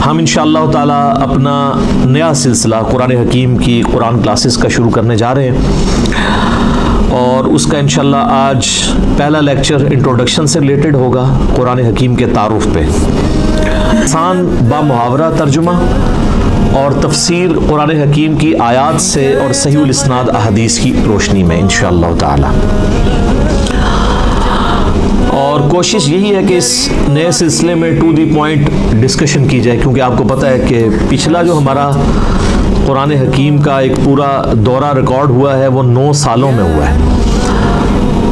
ہم انشاءاللہ تعالی اپنا نیا سلسلہ قرآن حکیم کی قرآن کلاسز کا شروع کرنے جا رہے ہیں، اور اس کا انشاءاللہ آج پہلا لیکچر انٹروڈکشن سے ریلیٹڈ ہوگا، قرآن حکیم کے تعارف پہ، آسان با محاورہ ترجمہ اور تفسیر قرآن حکیم کی آیات سے اور صحیح الاسناد احادیث کی روشنی میں انشاءاللہ تعالی۔ اور کوشش یہی ہے کہ اس نئے سلسلے میں ٹو دی پوائنٹ ڈسکشن کی جائے، کیونکہ آپ کو پتہ ہے کہ پچھلا جو ہمارا قرآن حکیم کا ایک پورا دورہ ریکارڈ ہوا ہے وہ 9 سالوں میں ہوا ہے،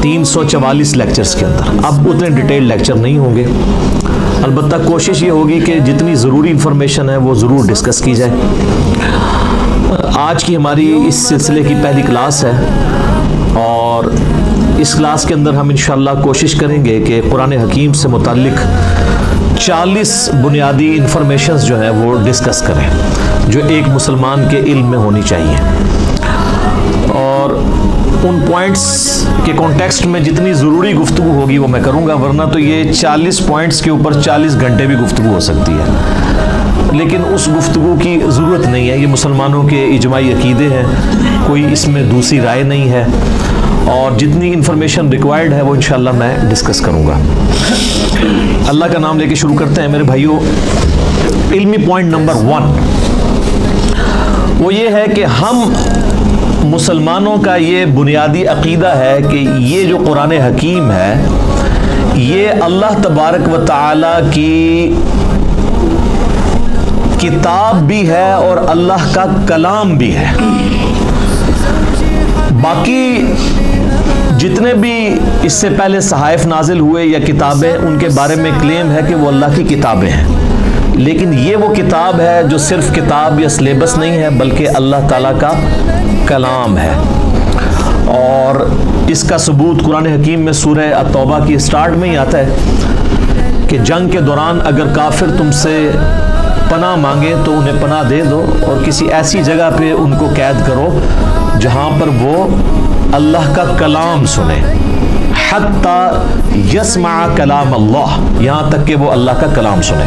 344 لیکچرز کے اندر۔ اب اتنے ڈیٹیل لیکچر نہیں ہوں گے، البتہ کوشش یہ ہوگی کہ جتنی ضروری انفارمیشن ہے وہ ضرور ڈسکس کی جائے۔ آج کی ہماری اس سلسلے کی پہلی کلاس ہے، اور اس کلاس کے اندر ہم انشاءاللہ کوشش کریں گے کہ قرآن حکیم سے متعلق 40 بنیادی انفارمیشنز جو ہیں وہ ڈسکس کریں، جو ایک مسلمان کے علم میں ہونی چاہیے، اور ان پوائنٹس کے کانٹیکسٹ میں جتنی ضروری گفتگو ہوگی وہ میں کروں گا، ورنہ تو یہ 40 پوائنٹس کے اوپر 40 گھنٹے بھی گفتگو ہو سکتی ہے، لیکن اس گفتگو کی ضرورت نہیں ہے۔ یہ مسلمانوں کے اجماعی عقیدے ہیں، کوئی اس میں دوسری رائے نہیں ہے، اور جتنی انفارمیشن ریکوائرڈ ہے وہ انشاءاللہ میں ڈسکس کروں گا۔ اللہ کا نام لے کے شروع کرتے ہیں میرے بھائیوں۔ علمی پوائنٹ نمبر 1 وہ یہ ہے کہ ہم مسلمانوں کا یہ بنیادی عقیدہ ہے کہ یہ جو قرآن حکیم ہے یہ اللہ تبارک و تعالی کی کتاب بھی ہے اور اللہ کا کلام بھی ہے۔ باقی جتنے بھی اس سے پہلے صحائف نازل ہوئے یا کتابیں، ان کے بارے میں کلیم ہے کہ وہ اللہ کی کتابیں ہیں، لیکن یہ وہ کتاب ہے جو صرف کتاب یا سلیبس نہیں ہے بلکہ اللہ تعالیٰ کا کلام ہے۔ اور اس کا ثبوت قرآن حکیم میں سورہ التوبہ کی سٹارٹ میں ہی آتا ہے کہ جنگ کے دوران اگر کافر تم سے پناہ مانگے تو انہیں پناہ دے دو، اور کسی ایسی جگہ پہ ان کو قید کرو جہاں پر وہ اللہ کا کلام سنے، حتی یسمع کلام اللہ، یہاں تک کہ وہ اللہ کا کلام سنے۔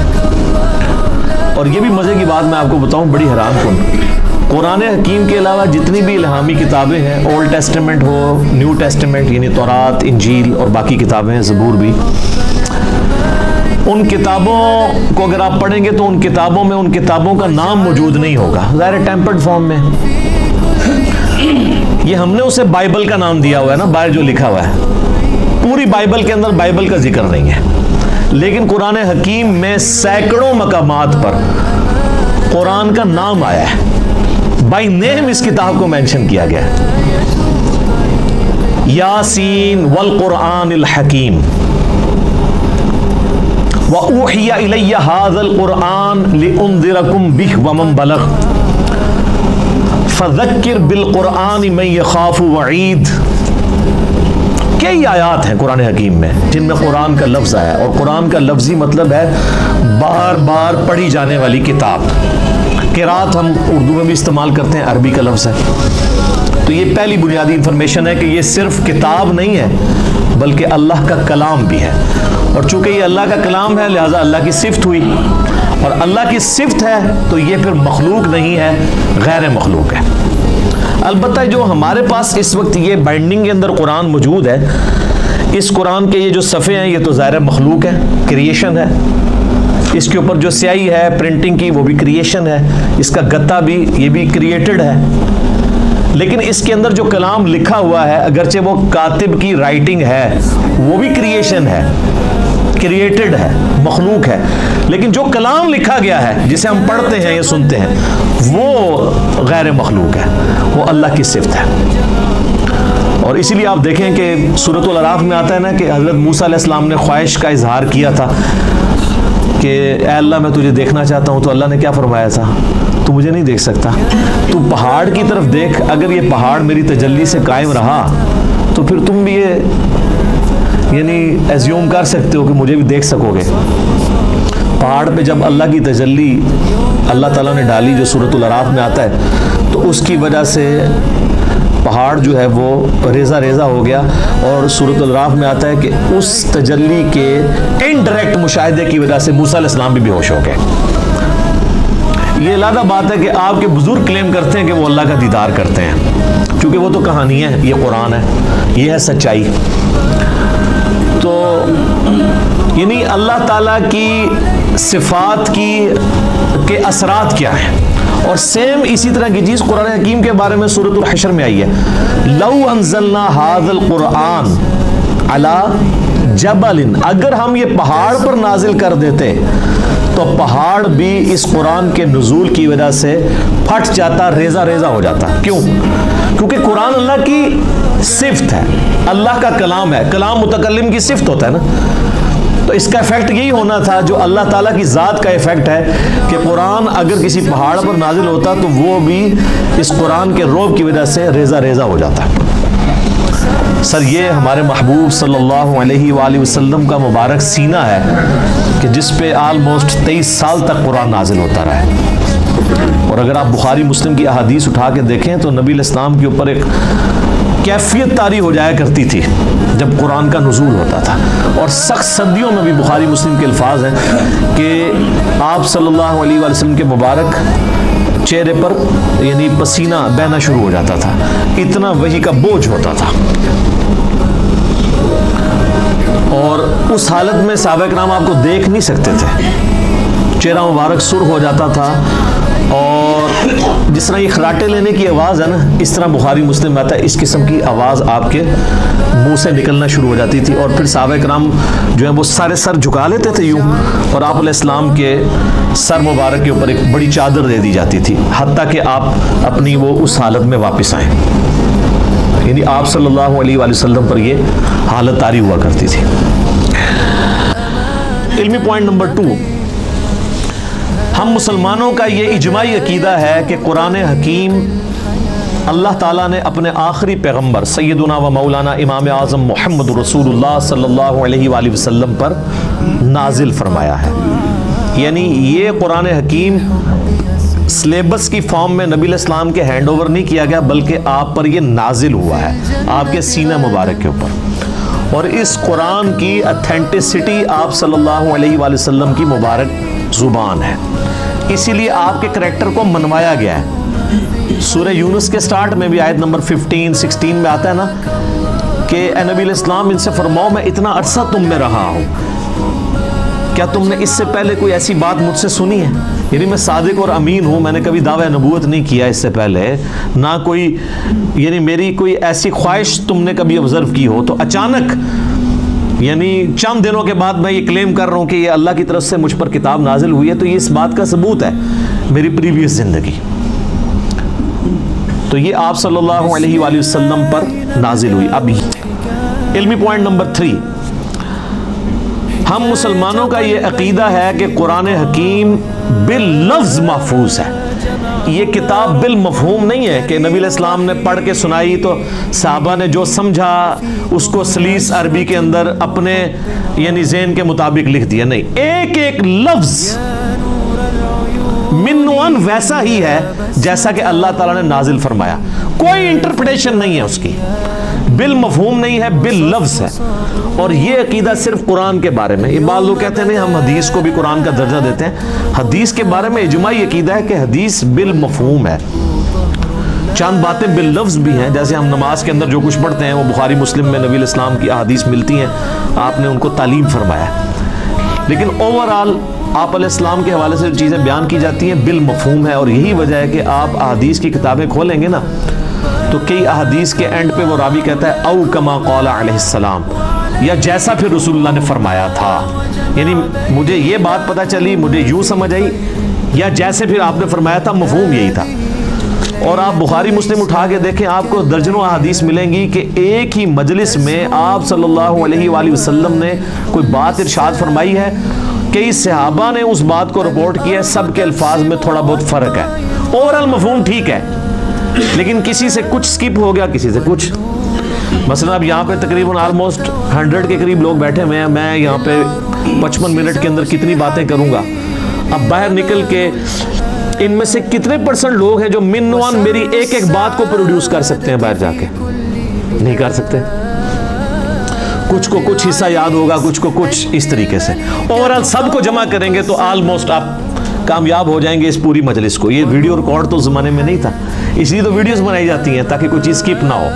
اور یہ بھی مزے کی بات میں آپ کو بتاؤں، بڑی حیران کن، قرآن حکیم کے علاوہ جتنی بھی الہامی کتابیں ہیں، اولڈ ٹیسٹمنٹ ہو، نیو ٹیسٹمنٹ یعنی تورات، انجیل اور باقی کتابیں ہیں، زبور بھی، ان کتابوں کو اگر آپ پڑھیں گے تو ان کتابوں میں ان کتابوں کا نام موجود نہیں ہوگا، ظاہر ٹیمپرڈ فارم میں۔ یہ ہم نے اسے بائبل کا نام دیا ہوا ہے نا، باہر جو لکھا ہوا ہے، پوری بائبل کے اندر بائبل کا ذکر نہیں ہے، لیکن قرآن حکیم میں سینکڑوں مقامات پر قرآن کا نام آیا ہے، بائی نیم اس کتاب کو مینشن کیا گیا ہے۔ یاسین والقرآن الحکیم وَأُوحِيَ إِلَيَّ هَذَا الْقُرْآنُ لِأُنذِرَكُمْ بِهِ وَمَنْ بَلَغَ فَذَكِّرْ بِالْقُرْآنِ مَنْ يَخَافُ وَعِيدٍ۔ کئی آیات ہیں قرآن حکیم میں جن میں قرآن کا لفظ آیا، اور قرآن کا لفظی مطلب ہے بار بار پڑھی جانے والی کتاب۔ قرات ہم اردو میں بھی استعمال کرتے ہیں، عربی کا لفظ ہے۔ تو یہ پہلی بنیادی انفارمیشن ہے کہ یہ صرف کتاب نہیں ہے بلکہ اللہ کا کلام بھی ہے، اور چونکہ یہ اللہ کا کلام ہے لہٰذا اللہ کی صفت ہوئی، اور اللہ کی صفت ہے تو یہ پھر مخلوق نہیں ہے، غیر مخلوق ہے۔ البتہ جو ہمارے پاس اس وقت یہ بائنڈنگ کے اندر قرآن موجود ہے، اس قرآن کے یہ جو صفحے ہیں یہ تو ظاہر مخلوق ہے، کریشن ہے، اس کے اوپر جو سیاہی ہے پرنٹنگ کی وہ بھی کریشن ہے، اس کا گتا بھی یہ بھی کریٹڈ ہے، لیکن اس کے اندر جو کلام لکھا ہوا ہے اگرچہ وہ کاتب کی رائٹنگ ہے وہ بھی کریشن ہے، کریٹڈ ہے، مخلوق ہے، لیکن جو کلام لکھا گیا ہے جسے ہم پڑھتے ہیں یا سنتے ہیں وہ غیر مخلوق ہے، وہ اللہ کی صفت ہے۔ اور اسی لیے آپ دیکھیں کہ سورۃ الاعراف میں آتا ہے نا کہ حضرت موسیٰ علیہ السلام نے خواہش کا اظہار کیا تھا کہ اے اللہ میں تجھے دیکھنا چاہتا ہوں، تو اللہ نے کیا فرمایا تھا؟ تو مجھے نہیں دیکھ سکتا، تو پہاڑ کی طرف دیکھ، اگر یہ پہاڑ میری تجلی سے قائم رہا تو پھر تم بھی یہ یعنی ایزیوم کر سکتے ہو کہ مجھے بھی دیکھ سکو گے۔ پہاڑ پہ جب اللہ کی تجلی اللہ تعالیٰ نے ڈالی جو سورۃ الاعراف میں آتا ہے، تو اس کی وجہ سے پہاڑ جو ہے وہ ریزہ ریزہ ہو گیا، اور سورۃ الاعراف میں آتا ہے کہ اس تجلی کے انڈائریکٹ مشاہدے کی وجہ سے موسیٰ علیہ السلام بھی بے ہوش ہو گئے۔ یہ علیحدہ بات ہے کہ آپ کے بزرگ کلیم کرتے ہیں کہ وہ اللہ کا دیدار کرتے ہیں، چونکہ وہ تو کہانی ہے، یہ قرآن ہے، یہ ہے سچائی۔ تو یعنی اللہ تعالیٰ کی صفات کے اثرات کیا ہیں، اور سیم اسی طرح کی چیز قرآن حکیم کے بارے میں سورۃ الحشر میں آئی ہے، لو انزلنا ھذا القرآن علی جبل، اگر ہم یہ پہاڑ پر نازل کر دیتے تو پہاڑ بھی اس قرآن کے نزول کی وجہ سے پھٹ جاتا، ریزہ ریزہ ہو جاتا۔ کیوں؟ کیونکہ قرآن اللہ کی صفت ہے، اللہ کا کلام ہے، کلام متکلم کی صفت ہوتا ہے نا، تو اس کا ایفیکٹ یہی ہونا تھا جو اللہ تعالیٰ کی ذات کا ایفیکٹ ہے کہ قرآن اگر کسی پہاڑ پر نازل ہوتا تو وہ بھی اس قرآن کے رعب کی وجہ سے ریزہ ریزہ ہو جاتا۔ سر یہ ہمارے محبوب صلی اللہ علیہ وآلہ وسلم کا مبارک سینہ ہے کہ جس پہ آلموسٹ 23 سال تک قرآن نازل ہوتا رہا ہے۔ اور اگر آپ بخاری مسلم کی احادیث اٹھا کے دیکھیں تو نبی علیہ السلام کے اوپر ایک کیفیت طاری ہو جایا کرتی تھی جب قرآن کا نزول ہوتا تھا، اور سخت سردیوں میں بھی بخاری مسلم کے الفاظ ہیں کہ آپ صلی اللہ علیہ وآلہ وسلم کے مبارک چہرے پر یعنی پسینہ بہنا شروع ہو جاتا تھا، اتنا وحی کا بوجھ ہوتا تھا۔ اور اس حالت میں صحابہ کرام آپ کو دیکھ نہیں سکتے تھے، چہرہ مبارک سرخ ہو جاتا تھا، اور جس طرح یہ خراٹے لینے کی آواز ہے نا، اس طرح بخاری مسلم میں آتا ہے اس قسم کی آواز آپ کے منہ سے نکلنا شروع ہو جاتی تھی، اور پھر صحابہ کرام جو ہیں وہ سارے سر جھکا لیتے تھے یوں، اور آپ علیہ السلام کے سر مبارک کے اوپر ایک بڑی چادر دے دی جاتی تھی، حتیٰ کہ آپ اپنی وہ اس حالت میں واپس آئیں۔ یعنی آپ صلی اللہ علیہ وآلہ وسلم پر یہ حالت طاری ہوا کرتی تھی۔ علمی پوائنٹ نمبر 2، ہم مسلمانوں کا یہ اجماعی عقیدہ ہے کہ قرآن حکیم اللہ تعالیٰ نے اپنے آخری پیغمبر سیدنا و مولانا امام اعظم محمد رسول اللہ صلی اللہ علیہ وآلہ وسلم پر نازل فرمایا ہے۔ یعنی یہ قرآن حکیم سلیبس کی فارم میں نبی علیہ السلام کے ہینڈ اوور نہیں کیا گیا، بلکہ آپ پر یہ نازل ہوا ہے، آپ کے سینہ مبارک کے اوپر، اور اس قرآن کی اتھینٹسٹی آپ صلی اللہ علیہ وآلہ وسلم کی مبارک زبان ہے، اسی لیے آپ کے کریکٹر کو منوایا گیا ہے۔ سورہ یونس کے سٹارٹ میں بھی آیت نمبر 15-16 میں آتا ہے نا کہ اے نبی علیہ السلام ان سے فرماؤ میں اتنا عرصہ تم میں رہا ہوں، کیا تم نے اس سے پہلے کوئی ایسی بات مجھ سے سنی ہے؟ یعنی میں صادق اور امین ہوں، میں نے کبھی دعویٰ نبوت نہیں کیا اس سے پہلے، نہ کوئی یعنی میری کوئی ایسی خواہش تم نے کبھی آبزرو کی ہو، تو اچانک یعنی چند دنوں کے بعد میں یہ کلیم کر رہا ہوں کہ یہ اللہ کی طرف سے مجھ پر کتاب نازل ہوئی ہے، تو یہ اس بات کا ثبوت ہے میری پریویس زندگی۔ تو یہ آپ صلی اللہ علیہ وآلہ وسلم پر نازل ہوئی۔ اب علمی پوائنٹ نمبر 3، ہم مسلمانوں کا یہ عقیدہ ہے کہ قرآن حکیم باللفظ محفوظ ہے، یہ کتاب بالمفہوم نہیں ہے کہ نبی علیہ السلام نے پڑھ کے سنائی تو صحابہ نے جو سمجھا اس کو سلیس عربی کے اندر اپنے یعنی ذہن کے مطابق لکھ دیا، نہیں، ایک ایک لفظ منوان ویسا ہی ہے جیسا کہ اللہ تعالیٰ نے نازل فرمایا، کوئی انٹرپریٹیشن نہیں ہے اس کی، بالمفہوم نہیں ہے، باللفظ ہے۔ اور یہ عقیدہ صرف قرآن کے بارے میں، یہ بعض لوگ کہتے ہیں نہیں ہم حدیث کو بھی قرآن کا درجہ دیتے ہیں، حدیث کے بارے میں اجماعی عقیدہ ہے کہ حدیث بالمفہوم ہے، چند باتیں باللفظ بھی ہیں، جیسے ہم نماز کے اندر جو کچھ پڑھتے ہیں وہ بخاری مسلم میں نبی علیہ السلام کی احادیث ملتی ہیں، آپ نے ان کو تعلیم فرمایا ہے، لیکن اوورآل آپ علیہ السلام کے حوالے سے جو چیزیں بیان کی جاتی ہیں بالمفہوم ہے، اور یہی وجہ ہے کہ آپ احادیث کی کتابیں کھولیں گے نا تو کئی احادیث کے اینڈ پہ وہ راوی کہتا ہے او کما قال علیہ السلام، یا جیسا پھر رسول اللہ نے فرمایا تھا، یعنی مجھے یہ بات پتہ چلی، مجھے یوں سمجھ آئی، یا جیسے پھر آپ نے فرمایا تھا، مفہوم یہی تھا۔ اور آپ بخاری مسلم اٹھا کے دیکھیں، آپ کو درجنوں احادیث ملیں گی کہ ایک ہی مجلس میں آپ صلی اللہ علیہ وآلہ وسلم نے کوئی بات ارشاد فرمائی ہے، کئی صحابہ نے اس بات کو رپورٹ کیا ہے، سب کے الفاظ میں تھوڑا بہت فرق ہے، اوورال مفہوم ٹھیک ہے، لیکن کسی سے کچھ سکپ ہو گیا، کسی سے کچھ۔ مثلا اب یہاں پہ تقریباً آلموسٹ 100 کے قریب لوگ بیٹھے ہوئے ہیں، میں یہاں پہ 55 منٹ کے اندر کتنی باتیں کروں گا؟ اب باہر نکل کے ان میں سے کتنے پرسنٹ لوگ ہیں جو منوان میری ایک ایک بات کو پروڈیوس کر سکتے ہیں؟ باہر جا کے نہیں کر سکتے، کچھ کو کچھ حصہ یاد ہوگا، کچھ کو کچھ، اس طریقے سے اوورال سب کو جمع کریں گے تو آلموسٹ آپ کامیاب ہو جائیں گے اس پوری مجلس کو. یہ ویڈیو ریکارڈ تو اس زمانے میں نہیں تھا, اس لیے تو ویڈیوز بنائی جاتی ہیں تاکہ کوئی چیز اسکپ نہ ہو.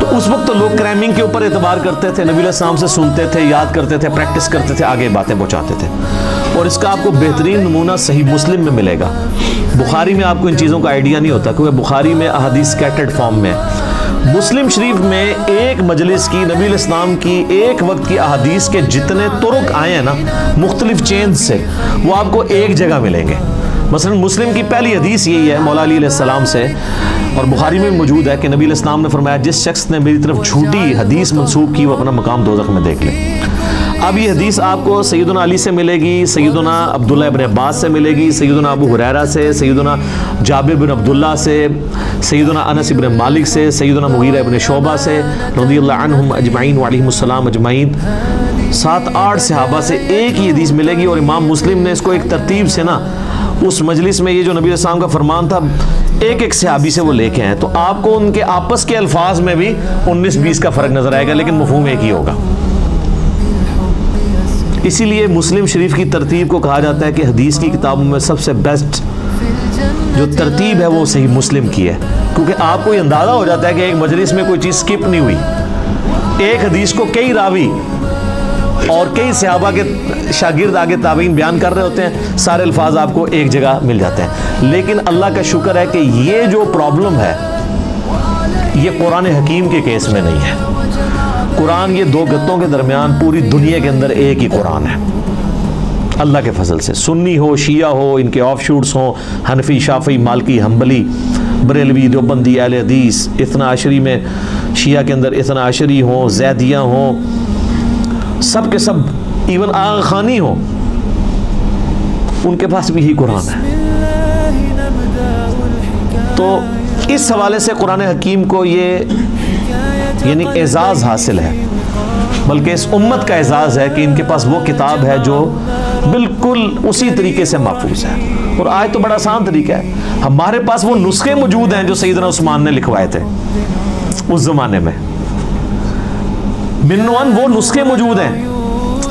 تو اس وقت تو لوگ کرائمنگ کے اوپر اعتبار کرتے تھے, نبی علیہ السلام سے سنتے تھے, یاد کرتے تھے, پریکٹس کرتے تھے, آگے باتیں پہنچاتے تھے. اور اس کا آپ کو بہترین نمونہ صحیح مسلم میں ملے گا. بخاری میں آپ کو ان چیزوں کا آئیڈیا نہیں ہوتا کیونکہ بخاری میں احادیث سکیٹرڈ فارم میں. مسلم شریف میں ایک مجلس کی نبی علیہ السلام کی ایک وقت کی احادیث کے جتنے طرق آئے ہیں نا مختلف چینز سے, وہ آپ کو ایک جگہ ملیں گے. مثلا مسلم کی پہلی حدیث یہی ہے مولا علی علیہ السلام سے, اور بخاری میں موجود ہے کہ نبی علیہ السلام نے فرمایا جس شخص نے میری طرف جھوٹی حدیث منسوب کی وہ اپنا مقام دوزخ میں دیکھ لے. اب یہ حدیث آپ کو سیدنا علی سے ملے گی, سیدنا عبداللہ ابن عباس سے ملے گی, سیدنا ابو ہریرہ سے, سیدنا جابر بن عبداللہ سے, سیدنا انس بن مالک سے, سیدنا مغیرہ بن شعبہ سے رضی اللہ عنہم اجمعین وعلیہم السلام اجمعین. 7-8 صحابہ سے ایک ہی حدیث ملے گی. اور امام مسلم نے اس کو ایک ترتیب سے نا اس مجلس میں یہ جو نبی علیہ السلام کا فرمان تھا ایک ایک صحابی سے وہ لے کے ہیں, تو آپ کو ان کے آپس کے الفاظ میں بھی 19-20 کا فرق نظر آئے گا لیکن مفہوم ایک ہی ہوگا. اسی لیے مسلم شریف کی ترتیب کو کہا جاتا ہے کہ حدیث کی کتابوں میں سب سے بیسٹ جو ترتیب ہے وہ صحیح مسلم کی ہے, کیونکہ آپ کو یہ اندازہ ہو جاتا ہے کہ ایک مجلس میں کوئی چیز سکپ نہیں ہوئی. ایک حدیث کو کئی راوی اور کئی صحابہ کے شاگرد آگے تابعین بیان کر رہے ہوتے ہیں, سارے الفاظ آپ کو ایک جگہ مل جاتے ہیں. لیکن اللہ کا شکر ہے کہ یہ جو پرابلم ہے یہ قرآن حکیم کے کیس میں نہیں ہے. قرآن یہ 2 گتوں کے درمیان پوری دنیا کے اندر ایک ہی قرآن ہے اللہ کے فضل سے. سنی ہو, شیعہ ہو, ان کے آف شوٹس ہوں, حنفی, شافعی, مالکی, حنبلی, بریلوی, دیوبندی, اہل حدیث, اثنا عشری میں شیعہ کے اندر اثنا عشری ہوں, زیدیہ ہوں, سب کے سب, ایون آغا خانی ہوں, ان کے پاس بھی یہی قرآن ہے. تو اس حوالے سے قرآن حکیم کو یہ یعنی اعزاز حاصل ہے, بلکہ اس امت کا اعزاز ہے کہ ان کے پاس وہ کتاب ہے جو بالکل اسی طریقے سے محفوظ ہے. اور آج تو بڑا آسان طریقہ ہے, ہمارے پاس وہ نسخے موجود ہیں جو سیدنا عثمان نے لکھوائے تھے اس زمانے میں, منوان وہ نسخے موجود ہیں.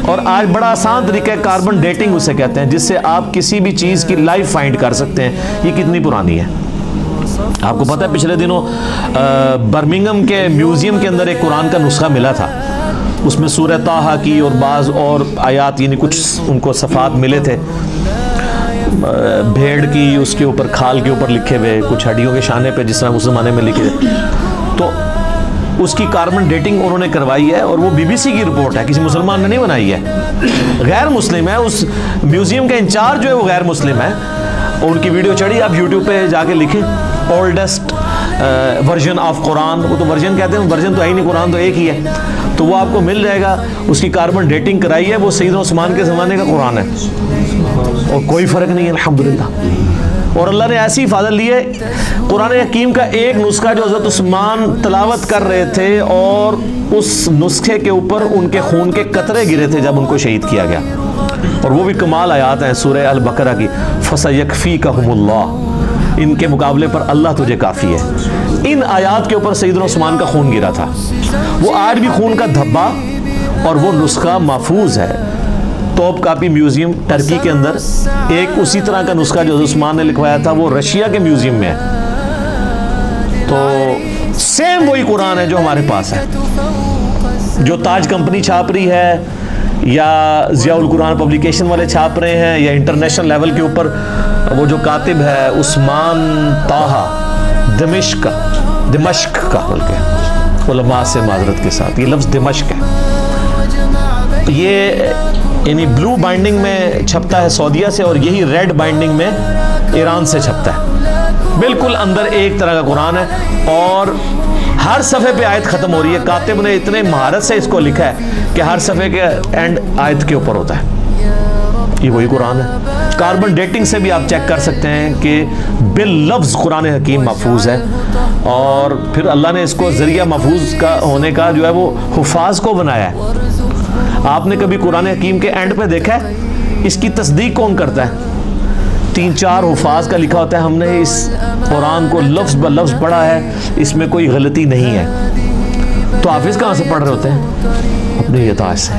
اور آج بڑا آسان طریقہ ہے, کاربن ڈیٹنگ اسے کہتے ہیں, جس سے آپ کسی بھی چیز کی لائف فائنڈ کر سکتے ہیں یہ کتنی پرانی ہے. آپ کو پتہ ہے پچھلے دنوں برمنگم کے میوزیم کے اندر ایک قرآن کا نسخہ ملا تھا, اس میں سورہ طٰہٰ کی اور بعض اور آیات یعنی کچھ ان کو صفحات ملے تھے, بھیڑ کی اس کے اوپر کھال کے اوپر لکھے ہوئے, کچھ ہڈیوں کے شانے پہ جس طرح اس زمانے میں لکھے. تو اس کی کاربن ڈیٹنگ انہوں نے کروائی ہے, اور وہ بی بی سی کی رپورٹ ہے, کسی مسلمان نے نہیں بنائی ہے, غیر مسلم ہے. اس میوزیم کا انچارج جو ہے وہ غیر مسلم ہے, اور ان کی ویڈیو چڑھی, آپ یوٹیوب پہ جا کے لکھیں اولڈسٹ ورژن آف قرآن, وہ تو ورژن کہتے ہیں, ورژن تو ہے ہی نہیں, قرآن تو ایک ہی ہے, تو وہ آپ کو مل جائے گا. اس کی کاربن ڈیٹنگ کرائی ہے, وہ سیدنا عثمان کے زمانے کا قرآن ہے, اور کوئی فرق نہیں ہے الحمدللہ. اور اللہ نے ایسی حفاظت لی ہے. قرآن حکیم کا ایک نسخہ جو حضرت عثمان تلاوت کر رہے تھے, اور اس نسخے کے اوپر ان کے خون کے قطرے گرے تھے جب ان کو شہید کیا گیا, اور وہ بھی کمال آیات ہیں سورہ البقرہ کی, فَسَيَكْفِيكَهُمُ اللَّهُ, ان کے مقابلے پر اللہ تجھے کافی ہے. ان آیات کے اوپر سیدنا عثمان کا خون گرا تھا. وہ آج بھی خون کا دھبا اور وہ نسخہ محفوظ ہے. ٹاپ کاپی میوزیم ٹرکی کے اندر ایک اسی طرح کا نسخہ جو عثمان نے لکھوایا تھا وہ رشیا کے میوزیم میں ہے. تو سیم وہی قرآن ہے جو ہمارے پاس ہے, جو تاج کمپنی چھاپ رہی ہے, یا ضیاء القرآن پبلیکیشن والے چھاپ رہے ہیں, یا انٹرنیشنل لیول کے اوپر وہ جو کاتب ہے عثمان طٰہٰ دمشق کا, بلکہ علماء سے معذرت کے ساتھ یہ لفظ دمشق ہے, یہ یعنی بلو بائنڈنگ میں چھپتا ہے سعودیہ سے, اور یہی ریڈ بائنڈنگ میں ایران سے چھپتا ہے. بالکل اندر ایک طرح کا قرآن ہے, اور ہر صفحے پہ آیت ختم ہو رہی ہے. کاتب نے اتنے مہارت سے اس کو لکھا ہے کہ ہر صفحے کے اینڈ آیت کے اوپر ہوتا ہے. یہ وہی قرآن ہے. کاربن ڈیٹنگ سے بھی آپ چیک کر سکتے ہیں کہ باللفظ قرآن حکیم محفوظ ہے, اور پھر اللہ نے اس کو ذریعہ محفوظ کا ہونے کا جو ہے وہ حفاظ کو بنایا ہے. آپ نے کبھی قرآن حکیم کے اینڈ پہ دیکھا ہے اس کی تصدیق کون کرتا ہے؟ 3-4 حفاظ کا لکھا ہوتا ہے ہم نے اس قرآن کو لفظ بلفظ پڑھا ہے, اس میں کوئی غلطی نہیں ہے. تو حافظ کہاں سے پڑھ رہے ہوتے ہیں؟ اپنے یتاج سے.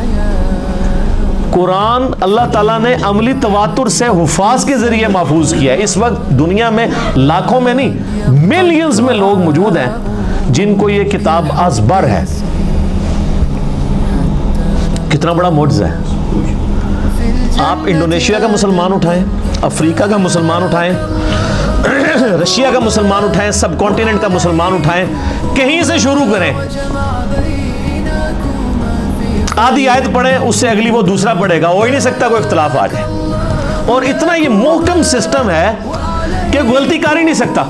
قرآن اللہ تعالیٰ نے عملی تواتر سے حفاظ کے ذریعے محفوظ کیا ہے. اس وقت دنیا میں لاکھوں میں نہیں ملینز میں لوگ موجود ہیں جن کو یہ کتاب ازبر ہے. کتنا بڑا معجزہ ہے. آپ انڈونیشیا کا مسلمان اٹھائیں, افریقہ کا مسلمان اٹھائیں, رشیا کا مسلمان اٹھائیں, سب کانٹیننٹ کا مسلمان اٹھائیں, کہیں سے شروع کریں, آدھی آیت پڑھیں, اس سے اگلی وہ دوسرا پڑھے گا, ہو ہی نہیں سکتا کوئی اختلاف آ جائے. اور اتنا یہ محکم سسٹم ہے کہ غلطی کر ہی نہیں سکتا.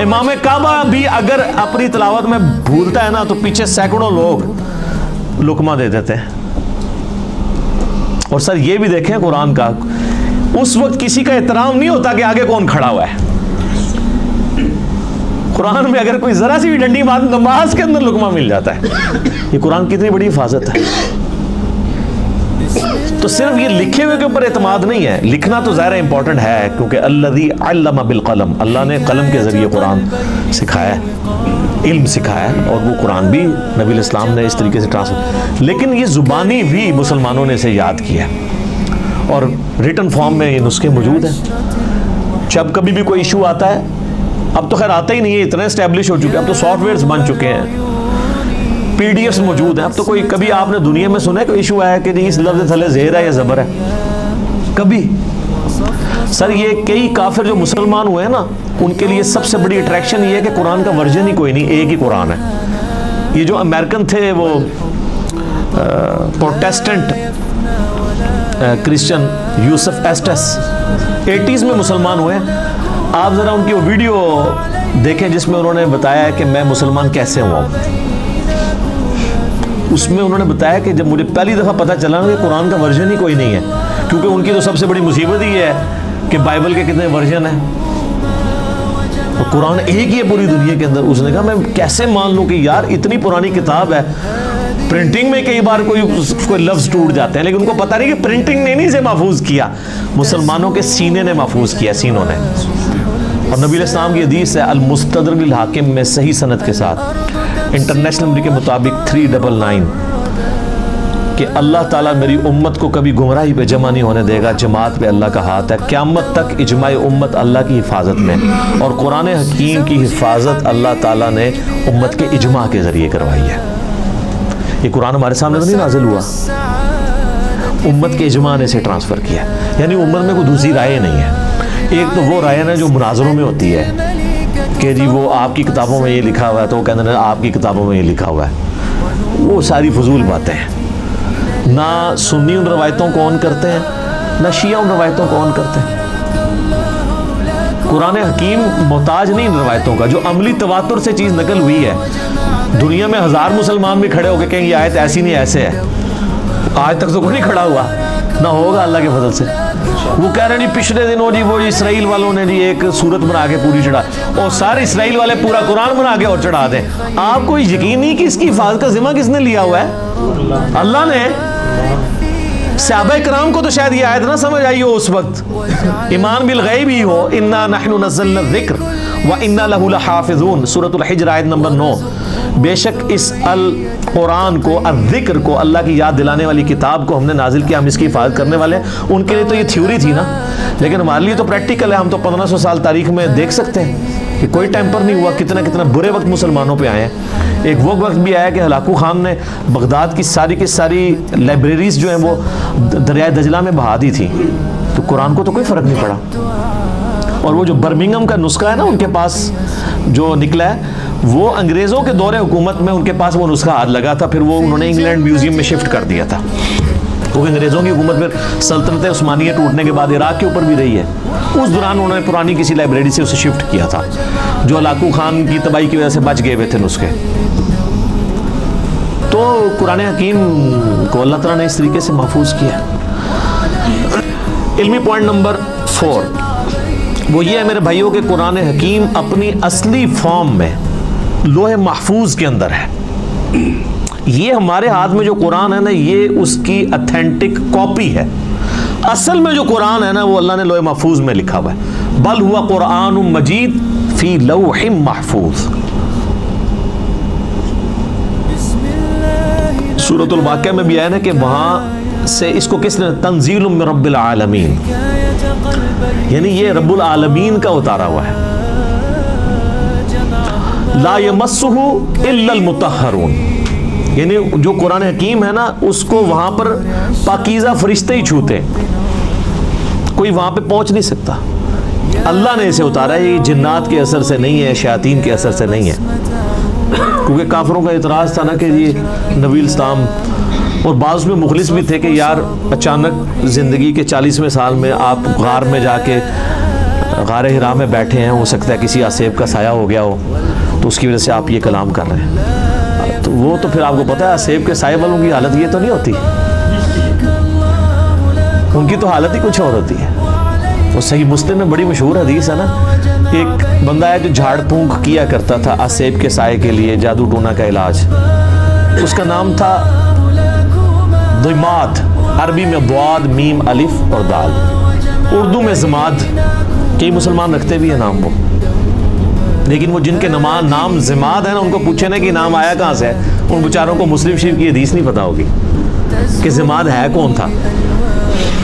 امام کعبہ بھی اگر اپنی تلاوت میں بھولتا ہے نا تو پیچھے سینکڑوں لوگ لقمہ دے دیتے ہیں. اور سر یہ بھی دیکھیں قرآن کا, اس وقت کسی کا احترام نہیں ہوتا کہ آگے کون کھڑا ہوا ہے. قرآن میں اگر کوئی ذرا سی بھی ڈنڈی بات نماز کے اندر لقمہ مل جاتا ہے. یہ قرآن کی اتنی بڑی حفاظت ہے. تو صرف یہ لکھے ہوئے کے اوپر اعتماد نہیں ہے, لکھنا تو ظاہر امپورٹنٹ ہے کیونکہ الذی علم بالقلم, اللہ نے قلم کے ذریعے قرآن سکھایا ہے, علم سکھایا ہے, اور وہ قرآن بھی نبی علیہ السلام نے اس طریقے سے ٹرانسفر. لیکن یہ زبانی بھی مسلمانوں نے اسے یاد کیا اور ریٹن فارم میں یہ نسخے موجود ہیں. جب کبھی بھی کوئی ایشو آتا ہے, اب تو خیر آتا ہی نہیں ہے, اتنے اسٹیبلش ہو چکے ہیں, اب تو سافٹ ویئرز بن چکے ہیں, پی ڈی ایفs موجود ہیں. اب تو کوئی کبھی آپ نے دنیا میں سنا ہے کوئی ایشو آیا کہ اس لفظ تھلے زیر ہے یا زبر ہے؟ کبھی سر یہ کئی کافر جو مسلمان ہوئے ہیں نا, ان کے لیے سب سے بڑی اٹریکشن یہ ہے کہ قرآن کا ورژن ہی کوئی نہیں, ایک ہی قرآن ہے. یہ جو امریکن تھے وہ پروٹیسٹنٹ کرسچن یوسف ایسٹس 80s میں مسلمان ہوئے. آپ ذرا ان کی وہ ویڈیو دیکھیں جس میں انہوں نے بتایا ہے کہ میں مسلمان کیسے ہوا ہوں. اس میں انہوں نے بتایا کہ جب مجھے پہلی دفعہ پتہ چلا کہ قرآن کا ورژن ہی کوئی نہیں ہے, کیونکہ ان کی تو سب سے بڑی مصیبت ہی ہے کہ بائبل کے کتنے ورژن ہیں, اور قرآن ایک ہی ہے پوری دنیا کے اندر. اس نے کہا میں کیسے مان لوں کہ یار اتنی پرانی کتاب ہے, پرنٹنگ میں کئی بار کوئی لفظ ٹوٹ جاتے ہیں, لیکن ان کو پتہ نہیں کہ پرنٹنگ نے نہیں سے محفوظ کیا, مسلمانوں کے سینے نے محفوظ کیا, سینوں نے. اور نبی علیہ السلام کی حدیث ہے المستدرک للحاکم میں صحیح سند کے ساتھ, انٹرنیشنل نمبر کے مطابق 399, کہ اللہ تعالیٰ میری امت کو کبھی گمراہی پہ جمع نہیں ہونے دے گا, جماعت پہ اللہ کا ہاتھ ہے, قیامت تک اجماع امت اللہ کی حفاظت میں. اور قرآن حکیم کی حفاظت اللہ تعالیٰ نے امت کے اجماع کے ذریعے کروائی ہے. یہ قرآن ہمارے سامنے تو نہیں نازل ہوا, امت کے اجماع نے اسے ٹرانسفر کیا. یعنی امت میں کوئی دوسری رائے نہیں ہے. ایک تو وہ رائے نا جو مناظروں میں ہوتی ہے کہ جی وہ آپ کی کتابوں میں یہ لکھا ہوا ہے, تو وہ کہتے ہیں آپ کی کتابوں میں یہ لکھا ہوا ہے. وہ ساری فضول باتیں ہیں. نہ سنی ان روایتوں کو آن کرتے ہیں, نہ شیعہ ان روایتوں کو آن کرتے ہیں. قرآن حکیم محتاج نہیں ان روایتوں کا. جو عملی تواتر سے چیز نقل ہوئی ہے, دنیا میں 1000 مسلمان بھی کھڑے ہو کے کہیں یہ آیت ایسی نہیں ایسے ہے, آج تک تو کوئی نہیں کھڑا ہوا, نہ ہوگا اللہ کے فضل سے. وہ کہہ رہے ہیں پچھلے دنوں جی وہ اسرائیل والوں نے جی ایک صورت بنا کے پوری چڑھا, اور سارے اسرائیل والے پورا قرآن بنا کے اور چڑھا دیں. آپ کو یقین نہیں کہ اس کی حفاظت کا ذمہ کس نے لیا ہوا ہے؟ اللہ نے. صحابہ کرام کو تو شاید یہ آیت نہ سمجھ آئی ہو اس وقت, ایمان بالغیب ہی ہو, انا نحن نزلنا الذکر وانا لہ لحافظون, سورۃ الحجر آیت نمبر 9. بے شک اس القرآن کو, الذکر کو, اللہ کی یاد دلانے والی کتاب کو ہم نے نازل کیا, ہم اس کی حفاظت کرنے والے ہیں. ان کے لیے تو یہ تھیوری تھی نا, لیکن ہمارے لیے تو پریکٹیکل ہے. ہم تو 1500 سال تاریخ میں دیکھ سکتے ہیں کہ کوئی ٹیمپر نہیں ہوا. کتنا برے وقت مسلمانوں پہ آئے ہیں. ایک وہ وقت بھی آیا کہ ہلاکو خان نے بغداد کی ساری لائبریریز جو ہیں وہ دریائے دجلہ میں بہا دی تھی, تو قرآن کو تو کوئی فرق نہیں پڑا. اور وہ جو برمنگم کا نسخہ ہے نا ان کے پاس جو نکلا ہے, وہ انگریزوں کے دور حکومت میں ان کے پاس وہ نسخہ ہاتھ لگا تھا, پھر وہ انہوں نے انگلینڈ میوزیم میں شفٹ کر دیا تھا. کیونکہ انگریزوں کی حکومت پھر سلطنت عثمانیہ ٹوٹنے کے بعد عراق کے اوپر بھی رہی ہے. اس دوران انہوں نے پرانی کسی لائبریری سے اسے شفٹ کیا تھا, جو ہلاکو خان کی تباہی کی وجہ سے بچ گئے ہوئے تھے نسخے. تو قرآن حکیم کو اللہ تعالیٰ نے اس طریقے سے محفوظ کیا. علمی پوائنٹ نمبر 4 وہ یہ ہے میرے بھائیوں کہ قرآن حکیم اپنی اصلی فارم میں لوح محفوظ کے اندر ہے. یہ ہمارے ہاتھ میں جو قرآن ہے نا, یہ اس کی اتھینٹک کاپی ہے. اصل میں جو قرآن ہے نا وہ اللہ نے لوح محفوظ میں لکھا ہوا ہے. بل ہوا قرآن مجید فی لوح محفوظ. سورۃ الواقعہ میں بھی ہے نا کہ وہاں سے اس کو کس نے تنزیل من رب العالمین، یعنی یہ رب العالمین کا اتارا ہوا ہے. لا یمسہ الا المطہرون، یعنی جو قرآن حکیم ہے نا اس کو وہاں پر پاکیزہ فرشتے ہی چھوتے، کوئی وہاں پہ پہنچ نہیں سکتا. اللہ نے اسے اتارا ہے، یہ جنات کے اثر سے نہیں ہے، شیاطین کے اثر سے نہیں ہے. کیونکہ کافروں کا اعتراض تھا نا کہ یہ نبی الاسلام، اور بعض میں مخلص بھی تھے کہ یار اچانک زندگی کے 40ویں سال میں آپ غار میں جا کے غار حرا میں بیٹھے ہیں، ہو سکتا ہے کسی آسیب کا سایہ ہو گیا ہو تو اس کی وجہ سے آپ یہ کلام کر رہے ہیں. تو وہ تو پھر آپ کو پتہ ہے آسیب کے سائے والوں کی حالت یہ تو نہیں ہوتی، ان کی تو حالت ہی کچھ اور ہوتی ہے. وہ صحیح مسلم میں بڑی مشہور حدیث ہے نا، ایک بندہ ہے جو جھاڑ پھونک کیا کرتا تھا آسیب کے سائے کے لیے، جادو ٹونا کا علاج. اس کا نام تھا ضماد، عربی میں ضاد میم الف اور دال، اردو میں زماد. کئی مسلمان رکھتے بھی ہیں نام کو، لیکن وہ جن کے نام زماد ہے نا ان کو پوچھے نا کہ نام آیا کہاں سے ہے، ان بیچاروں کو مسلم شریف کی حدیث نہیں پتا ہوگی کہ زماد ہے کون تھا.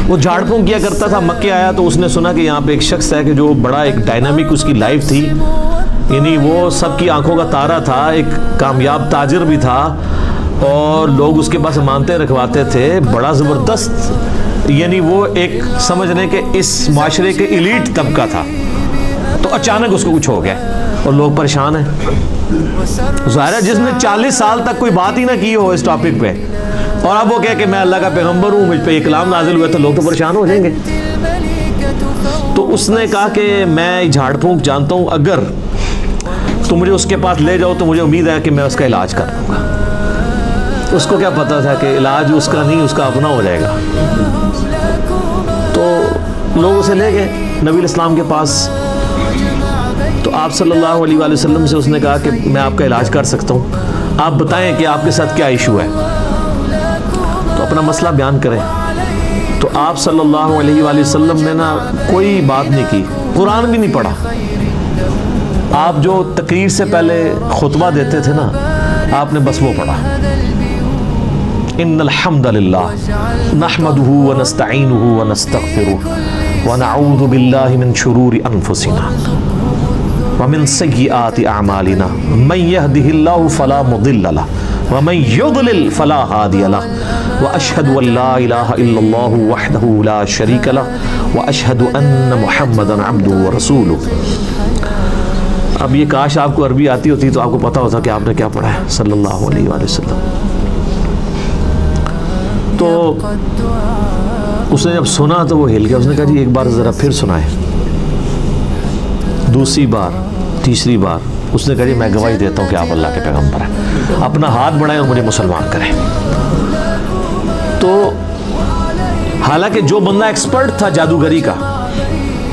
وہ جھاڑ پھونک کیا کرتا تھا، مکے آیا تو اس نے سنا کہ یہاں پہ ایک شخص ہے کہ جو بڑا ایک ڈائنامک اس کی لائف تھی، یعنی وہ سب کی آنکھوں کا تارا تھا، ایک کامیاب تاجر بھی تھا اور لوگ اس کے پاس امانتیں رکھواتے تھے، بڑا زبردست، یعنی وہ ایک سمجھ لیں کہ اس معاشرے کے ایلیٹ طبقہ تھا. تو اچانک اس کو کچھ ہو گیا اور لوگ پریشان ہیں. ظاہر ہے جس نے 40 سال تک کوئی بات ہی نہ کی ہو اس ٹاپک پہ، اور اب وہ کہے کہ میں اللہ کا پیغمبر ہوں، مجھ پہ یہ کلام نازل ہوئے، تو لوگ تو پریشان ہو جائیں گے. تو اس نے کہا کہ میں جھاڑ پھونک جانتا ہوں، اگر تو مجھے اس کے پاس لے جاؤ تو مجھے امید ہے کہ میں اس کا علاج کر دوں گا. اس کو کیا پتا تھا کہ علاج اس کا نہیں، اس کا اپنا ہو جائے گا. تو لوگ اسے لے گئے نبی الاسلام کے پاس. تو آپ صلی اللہ علیہ وآلہ وسلم سے اس نے کہا کہ میں آپ کا علاج کر سکتا ہوں، آپ بتائیں کہ آپ کے ساتھ کیا ایشو ہے، تو اپنا مسئلہ بیان کریں. تو آپ صلی اللہ علیہ وآلہ وسلم نے نا کوئی بات نہیں کی، قرآن بھی نہیں پڑھا. آپ جو تقریر سے پہلے خطبہ دیتے تھے نا، آپ نے بس وہ پڑھا، ان الحمد للہ نحمده ونستعینه ونستغفره ونعوذ باللہ من شرور انفسنا ومن سیئات اعمالنا من يهده الله فلا مضل له ومن يضلل فلا هادي له واشهد ان لا اله الا الله وحده لا شريك له واشهد ان محمدا عبده ورسوله. اب یہ کاش آپ کو عربی آتی ہوتی تو آپ کو پتا ہوتا کہ آپ نے کیا پڑھا ہے صلی اللہ علیہ وآلہ وسلم. تو اس نے جب سنا تو وہ ہل گیا. اس نے کہا جی ایک بار ذرا پھر سنائے. دوسری بار، تیسری بار اس نے کہا جی میں گواہی دیتا ہوں کہ آپ اللہ کے پیغمبر ہیں، اپنا ہاتھ بڑھائیں اور مجھے مسلمان کریں. تو حالانکہ جو بندہ ایکسپرٹ تھا جادوگری کا،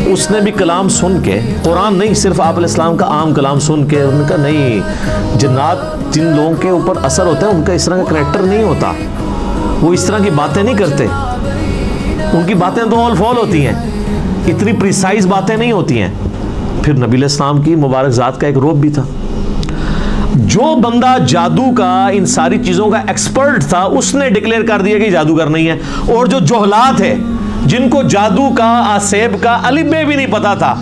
اس نے بھی کلام سن کے، قرآن نہیں صرف آپ علیہ السلام کا عام کلام سن کے، انہوں نے کہا نہیں، جنات جن لوگوں کے اوپر اثر ہوتا ہے ان کا اس طرح کا کریکٹر نہیں ہوتا، وہ اس طرح کی باتیں نہیں کرتے، ان کی باتیں تو آل فال ہوتی ہیں، اتنی پریسائز باتیں نہیں ہوتی ہیں. پھر نبی علیہ السلام کی مبارک ذات کا ایک روب بھی تھا. جو بندہ جادو کا ان ساری چیزوں کا ایکسپرٹ تھا اس نے ڈکلیئر کر دیا کہ جادوگر نہیں ہے. اور جو جہلات ہے جن کو جادو کا، آسیب کا الف بے بھی نہیں پتا تھا،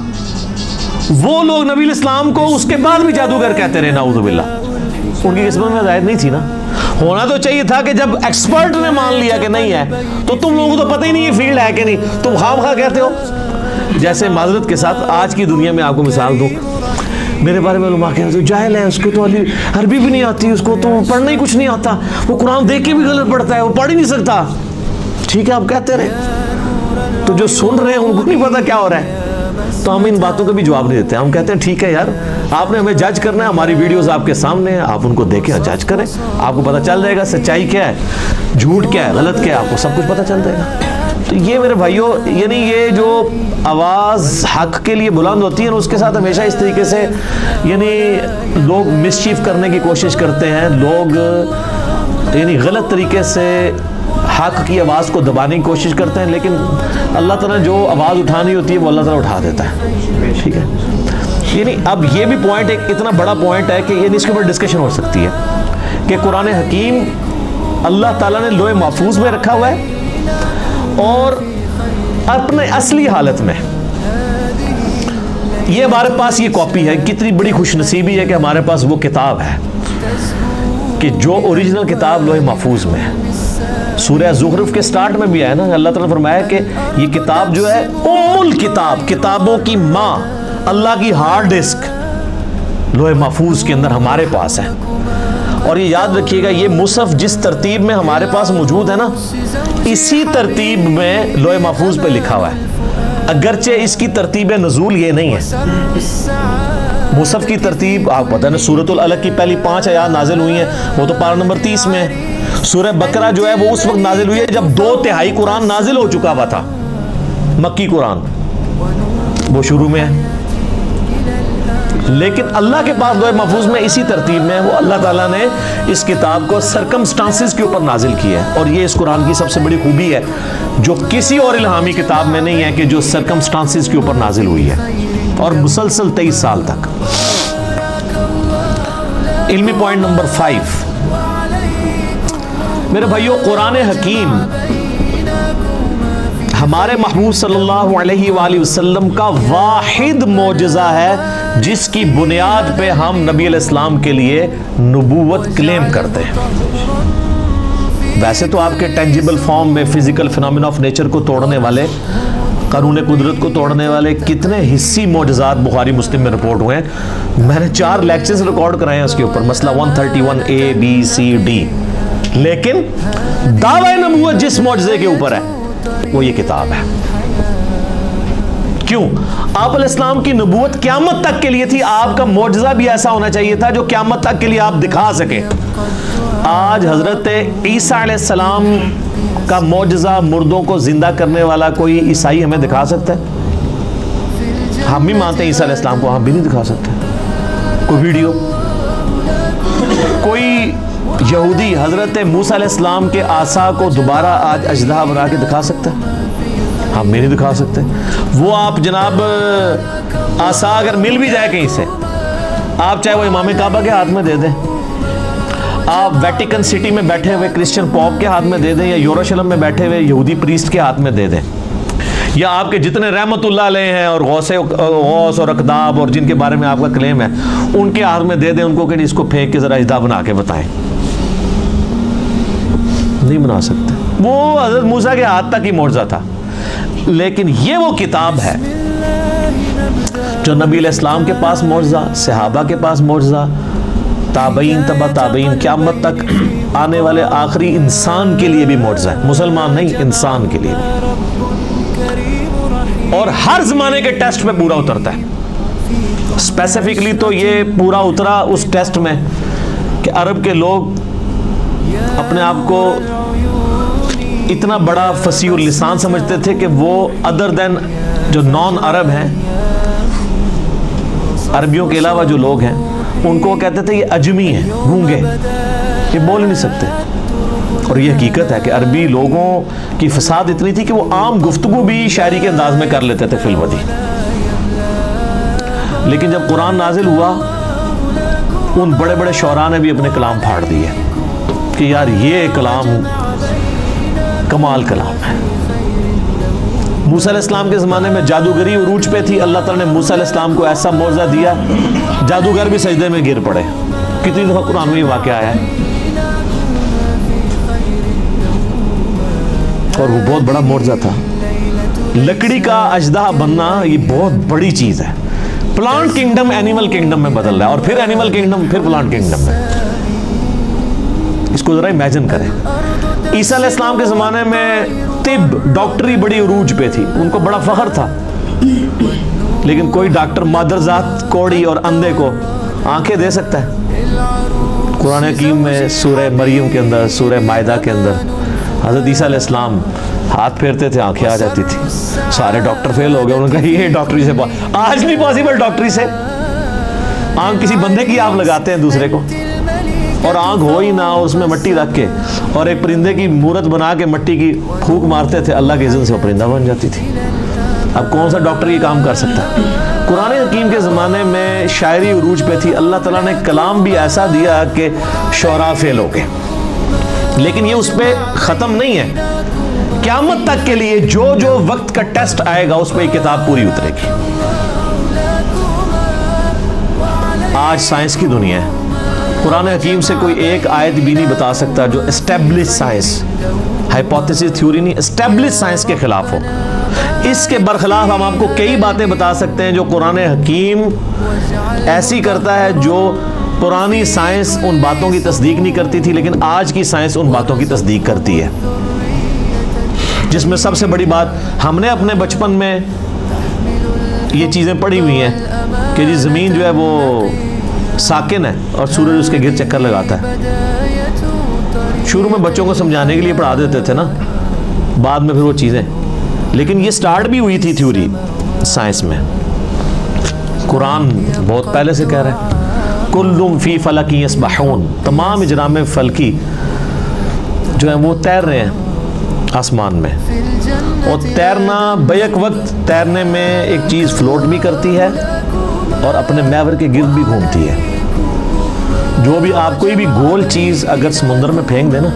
وہ لوگ نبی علیہ السلام کو اس کے بعد بھی جادوگر کہتے رہے، نعوذ باللہ. ان کی قسمت میں ہدایت نہیں تھی نا. ہونا تو چاہیے تھا کہ جب ایکسپرٹ نے مان لیا کہ نہیں ہے تو تم لوگوں کو تو پتہ ہی نہیں ہے فیلڈ ہے کہ نہیں، تم خواہ خواہ کہتے ہو. جیسے معذرت کے ساتھ آج کی دنیا میں آپ کو مثال دوں، میرے بارے میں علماء کہتے ہیں جاہل ہے، اس کو تو عربی بھی نہیں آتی، اس کو تو پڑھنا ہی کچھ نہیں آتا، وہ قرآن دیکھ کے بھی غلط پڑھتا ہے، وہ پڑھ ہی نہیں سکتا. ٹھیک ہے آپ کہتے رہے، تو جو سن رہے ہیں ان کو نہیں پتا کیا ہو رہا ہے. تو ہم ان باتوں کا بھی جواب نہیں دیتے. ہم کہتے ہیں ٹھیک ہے یار، آپ نے ہمیں جج کرنا ہے، ہماری ویڈیوز آپ کے سامنے ہیں، آپ ان کو دیکھیں اور جج کریں، آپ کو پتہ چل جائے گا سچائی کیا ہے، جھوٹ کیا ہے، غلط کیا ہے، آپ کو سب کچھ پتہ چل جائے گا. تو یہ میرے بھائیوں، یعنی یہ جو آواز حق کے لیے بلند ہوتی ہے اس کے ساتھ ہمیشہ اس طریقے سے یعنی لوگ مسچیف کرنے کی کوشش کرتے ہیں، لوگ یعنی غلط طریقے سے حق کی آواز کو دبانے کی کوشش کرتے ہیں، لیکن اللہ تعالیٰ جو آواز اٹھانی ہوتی ہے وہ اللہ تعالیٰ اٹھا دیتا ہے. ٹھیک ہے، یعنی اب یہ بھی پوائنٹ ایک اتنا بڑا پوائنٹ ہے کہ یعنی اس کے اوپر ڈسکشن ہو سکتی ہے کہ قرآن حکیم اللہ تعالیٰ نے لوح محفوظ میں رکھا ہوا ہے اور اپنے اصلی حالت میں. یہ ہمارے پاس یہ کاپی ہے. کتنی بڑی خوش نصیبی ہے کہ ہمارے پاس وہ کتاب ہے کہ جو اوریجنل کتاب لوح محفوظ میں ہے. سورہ زخرف کے سٹارٹ میں بھی ہے نا, اللہ تعالیٰ نے فرمایا کہ یہ کتاب جو ہے ام الکتاب, کتابوں کی ماں, اللہ کی ہارڈ ڈسک لوح محفوظ کے اندر ہمارے پاس ہے. اور یہ یاد رکھیے گا, یہ مصحف جس ترتیب میں ہمارے پاس موجود ہے نا, اسی ترتیب میں لوح محفوظ پہ لکھا ہوا ہے, اگرچہ اس کی ترتیب نزول یہ نہیں ہے. مصحف کی ترتیب آپ پتہ نا, سورۃ العلق کی پہلی 5 آیات نازل ہوئی ہیں, وہ تو پارہ نمبر 30 میں ہے. سورہ بقرہ جو ہے وہ اس وقت نازل ہوئی ہے جب 2/3 قرآن نازل ہو چکا ہوا تھا. مکی قرآن وہ شروع میں ہے, لیکن اللہ کے پاس لوح محفوظ میں اسی ترتیب میں وہ اللہ تعالیٰ نے اس کتاب کو سرکمسٹانسز کے اوپر نازل کیا ہے. اور یہ اس قرآن کی سب سے بڑی خوبی ہے جو کسی اور الہامی کتاب میں نہیں ہے, کہ جو سرکمسٹانسز کے اوپر نازل ہوئی ہے اور مسلسل 23 سال تک. علمی پوائنٹ نمبر 5 میرے بھائیو, قرآن حکیم ہمارے محبوب صلی اللہ علیہ وآلہ وسلم کا واحد معجزہ ہے جس کی بنیاد پہ ہم نبی علیہ السلام کے لیے نبوت کلیم کرتے ہیں. ویسے تو آپ کے ٹینجیبل فارم میں فزیکل فینومینا آف نیچر کو توڑنے والے, قانون قدرت کو توڑنے والے کتنے حصی معجزات بخاری مسلم میں رپورٹ ہوئے ہیں. میں نے 4 لیکچرز ریکارڈ کرائے ہیں اس کے اوپر, مسئلہ 131 A B C D. لیکن دعوی نبوت جس معجزے کے اوپر ہے وہ یہ کتاب ہے. کیوں؟ آپ علیہ السلام کی نبوت قیامت تک کے لیے تھی. آپ کا معجزہ بھی ایسا ہونا چاہیے تھا جو قیامت تک کے لیے آپ دکھا سکیں. آج حضرت عیسیٰ علیہ السلام کا معجزہ, مردوں کو زندہ کرنے والا کوئی عیسائی ہمیں دکھا سکتا ہے؟ ہم بھی مانتے ہیں عیسیٰ علیہ السلام کو, ہم بھی نہیں دکھا سکتے. کوئی ویڈیو, کوئی یہودی حضرت موسیٰ علیہ السلام کے عصا کو دوبارہ آج اژدہا بنا کے دکھا سکتا ہے؟ ہم بھی نہیں دکھا سکتے. وہ آپ جناب عصا اگر مل بھی جائے کہیں سے, آپ چاہے وہ امام کعبہ کے ہاتھ میں دے دیں, آپ ویٹیکن سٹی میں بیٹھے ہوئے کرسچن پوپ کے ہاتھ میں دے دیں, یا یروشلم میں بیٹھے ہوئے یہودی پریسٹ کے ہاتھ میں دے دیں, یا آپ کے جتنے رحمت اللہ علیہ ہیں اور غوث اور اقداب اور جن کے بارے میں آپ کا کلیم ہے ان کے ہاتھ میں دے دیں ان کو کہ اس کو پھینک کے ذرا اژدہا بنا کے بتائیں. نہیں بنا سکتے. وہ حضرت موسیٰ کے ہاتھ تک ہی معجزہ تھا. لیکن یہ وہ کتاب ہے جو نبی علیہ السلام کے پاس معجزہ, صحابہ کے پاس معجزہ, تابعین تبع تابعین, قیامت تک آنے والے آخری انسان کے لیے بھی معجزہ ہے. مسلمان نہیں, انسان کے لیے بھی. اور ہر زمانے کے ٹیسٹ میں پورا اترتا ہے. اسپیسیفکلی تو یہ پورا اترا اس ٹیسٹ میں کہ عرب کے لوگ اپنے آپ کو اتنا بڑا فصیح اللسان سمجھتے تھے کہ وہ ادر دین جو نان عرب ہیں, عربیوں کے علاوہ جو لوگ ہیں ان کو کہتے تھے یہ اجمی ہیں, گونگے, یہ بول نہیں سکتے. اور یہ حقیقت ہے کہ عربی لوگوں کی فساد اتنی تھی کہ وہ عام گفتگو بھی شاعری کے انداز میں کر لیتے تھے فی الودی. لیکن جب قرآن نازل ہوا ان بڑے بڑے شعراء نے بھی اپنے کلام پھاڑ دیے کہ یار یہ کلام کمال کلام ہے. موسیٰ علیہ السلام کے زمانے میں جادوگری عروج پہ تھی. اللہ تعالیٰ نے موسیٰ علیہ السلام کو ایسا معجزہ دیا, جادوگر بھی سجدے میں گر پڑے. کتنی دفعہ قرآن میں یہ واقعہ آیا ہے, اور وہ بہت بڑا معجزہ تھا. لکڑی کا اژدہا بننا یہ بہت بڑی چیز ہے. پلانٹ کنگڈم اینیمل کنگڈم میں بدل رہا ہے, اور پھر اینیمل کنگڈم, پھر پلانٹ کنگڈم میں. اس کو ذرا امیجن کریں. عیسیٰ علیہ السلام کے زمانے میں طب, ڈاکٹری بڑی عروج پہ تھی, ان کو بڑا فخر تھا. لیکن کوئی ڈاکٹر مادرزاد کوڑی اور اندھے کو آنکھیں دے سکتا ہے؟ قرآن حکیم میں سورہ مریم کے اندر, سورہ مائدہ کے اندر حضرت عیسیٰ علیہ السلام ہاتھ پھیرتے تھے, آنکھیں آ جاتی تھی. سارے ڈاکٹر فیل ہو گئے. انہوں نے کہا یہ ڈاکٹری سے آج نہیں پاسبل. ڈاکٹری سے آنکھ کسی بندے کی آپ لگاتے ہیں دوسرے کو, اور آنکھ ہو ہی نہ, اور اس میں مٹی رکھ کے اور ایک پرندے کی مورت بنا کے مٹی کی پھونک مارتے تھے, اللہ کے اذن سے وہ پرندہ بن جاتی تھی. اب کون سا ڈاکٹر یہ کام کر سکتا ہے؟ قرآن حکیم کے زمانے میں شاعری عروج پہ تھی. اللہ تعالیٰ نے کلام بھی ایسا دیا کہ شعراء فیل ہو گئے. لیکن یہ اس پہ ختم نہیں ہے قیامت تک کے لیے جو جو وقت کا ٹیسٹ آئے گا اس پہ یہ کتاب پوری اترے گی. آج سائنس کی دنیا ہے, قرآن حکیم سے کوئی ایک آیت بھی نہیں بتا سکتا جو اسٹیبلش سائنس, ہائپوتھیسس تھیوری نہیں, اسٹیبلش سائنس کے خلاف ہو. اس کے برخلاف ہم آپ کو کئی باتیں بتا سکتے ہیں جو قرآن حکیم ایسی کرتا ہے جو پرانی سائنس ان باتوں کی تصدیق نہیں کرتی تھی, لیکن آج کی سائنس ان باتوں کی تصدیق کرتی ہے. جس میں سب سے بڑی بات, ہم نے اپنے بچپن میں یہ چیزیں پڑھی ہوئی ہیں کہ جی زمین جو ہے وہ ساکن ہے اور سورج اس کے گرد چکر لگاتا ہے. شروع میں بچوں کو سمجھانے کے لیے پڑھا دیتے تھے نا, بعد میں پھر وہ چیزیں, لیکن یہ سٹارٹ بھی ہوئی تھی تھیوری سائنس میں. قرآن بہت پہلے سے کہہ رہا ہے کلٌ فی فلک یسبحون, تمام اجرام فلکی جو ہیں وہ تیر رہے ہیں آسمان میں. اور تیرنا بیک وقت تیرنے میں ایک چیز فلوٹ بھی کرتی ہے اور اپنے محور کے گرد بھی گھومتی ہے. جو بھی آپ کوئی بھی گول چیز اگر سمندر میں پھینک دیں نا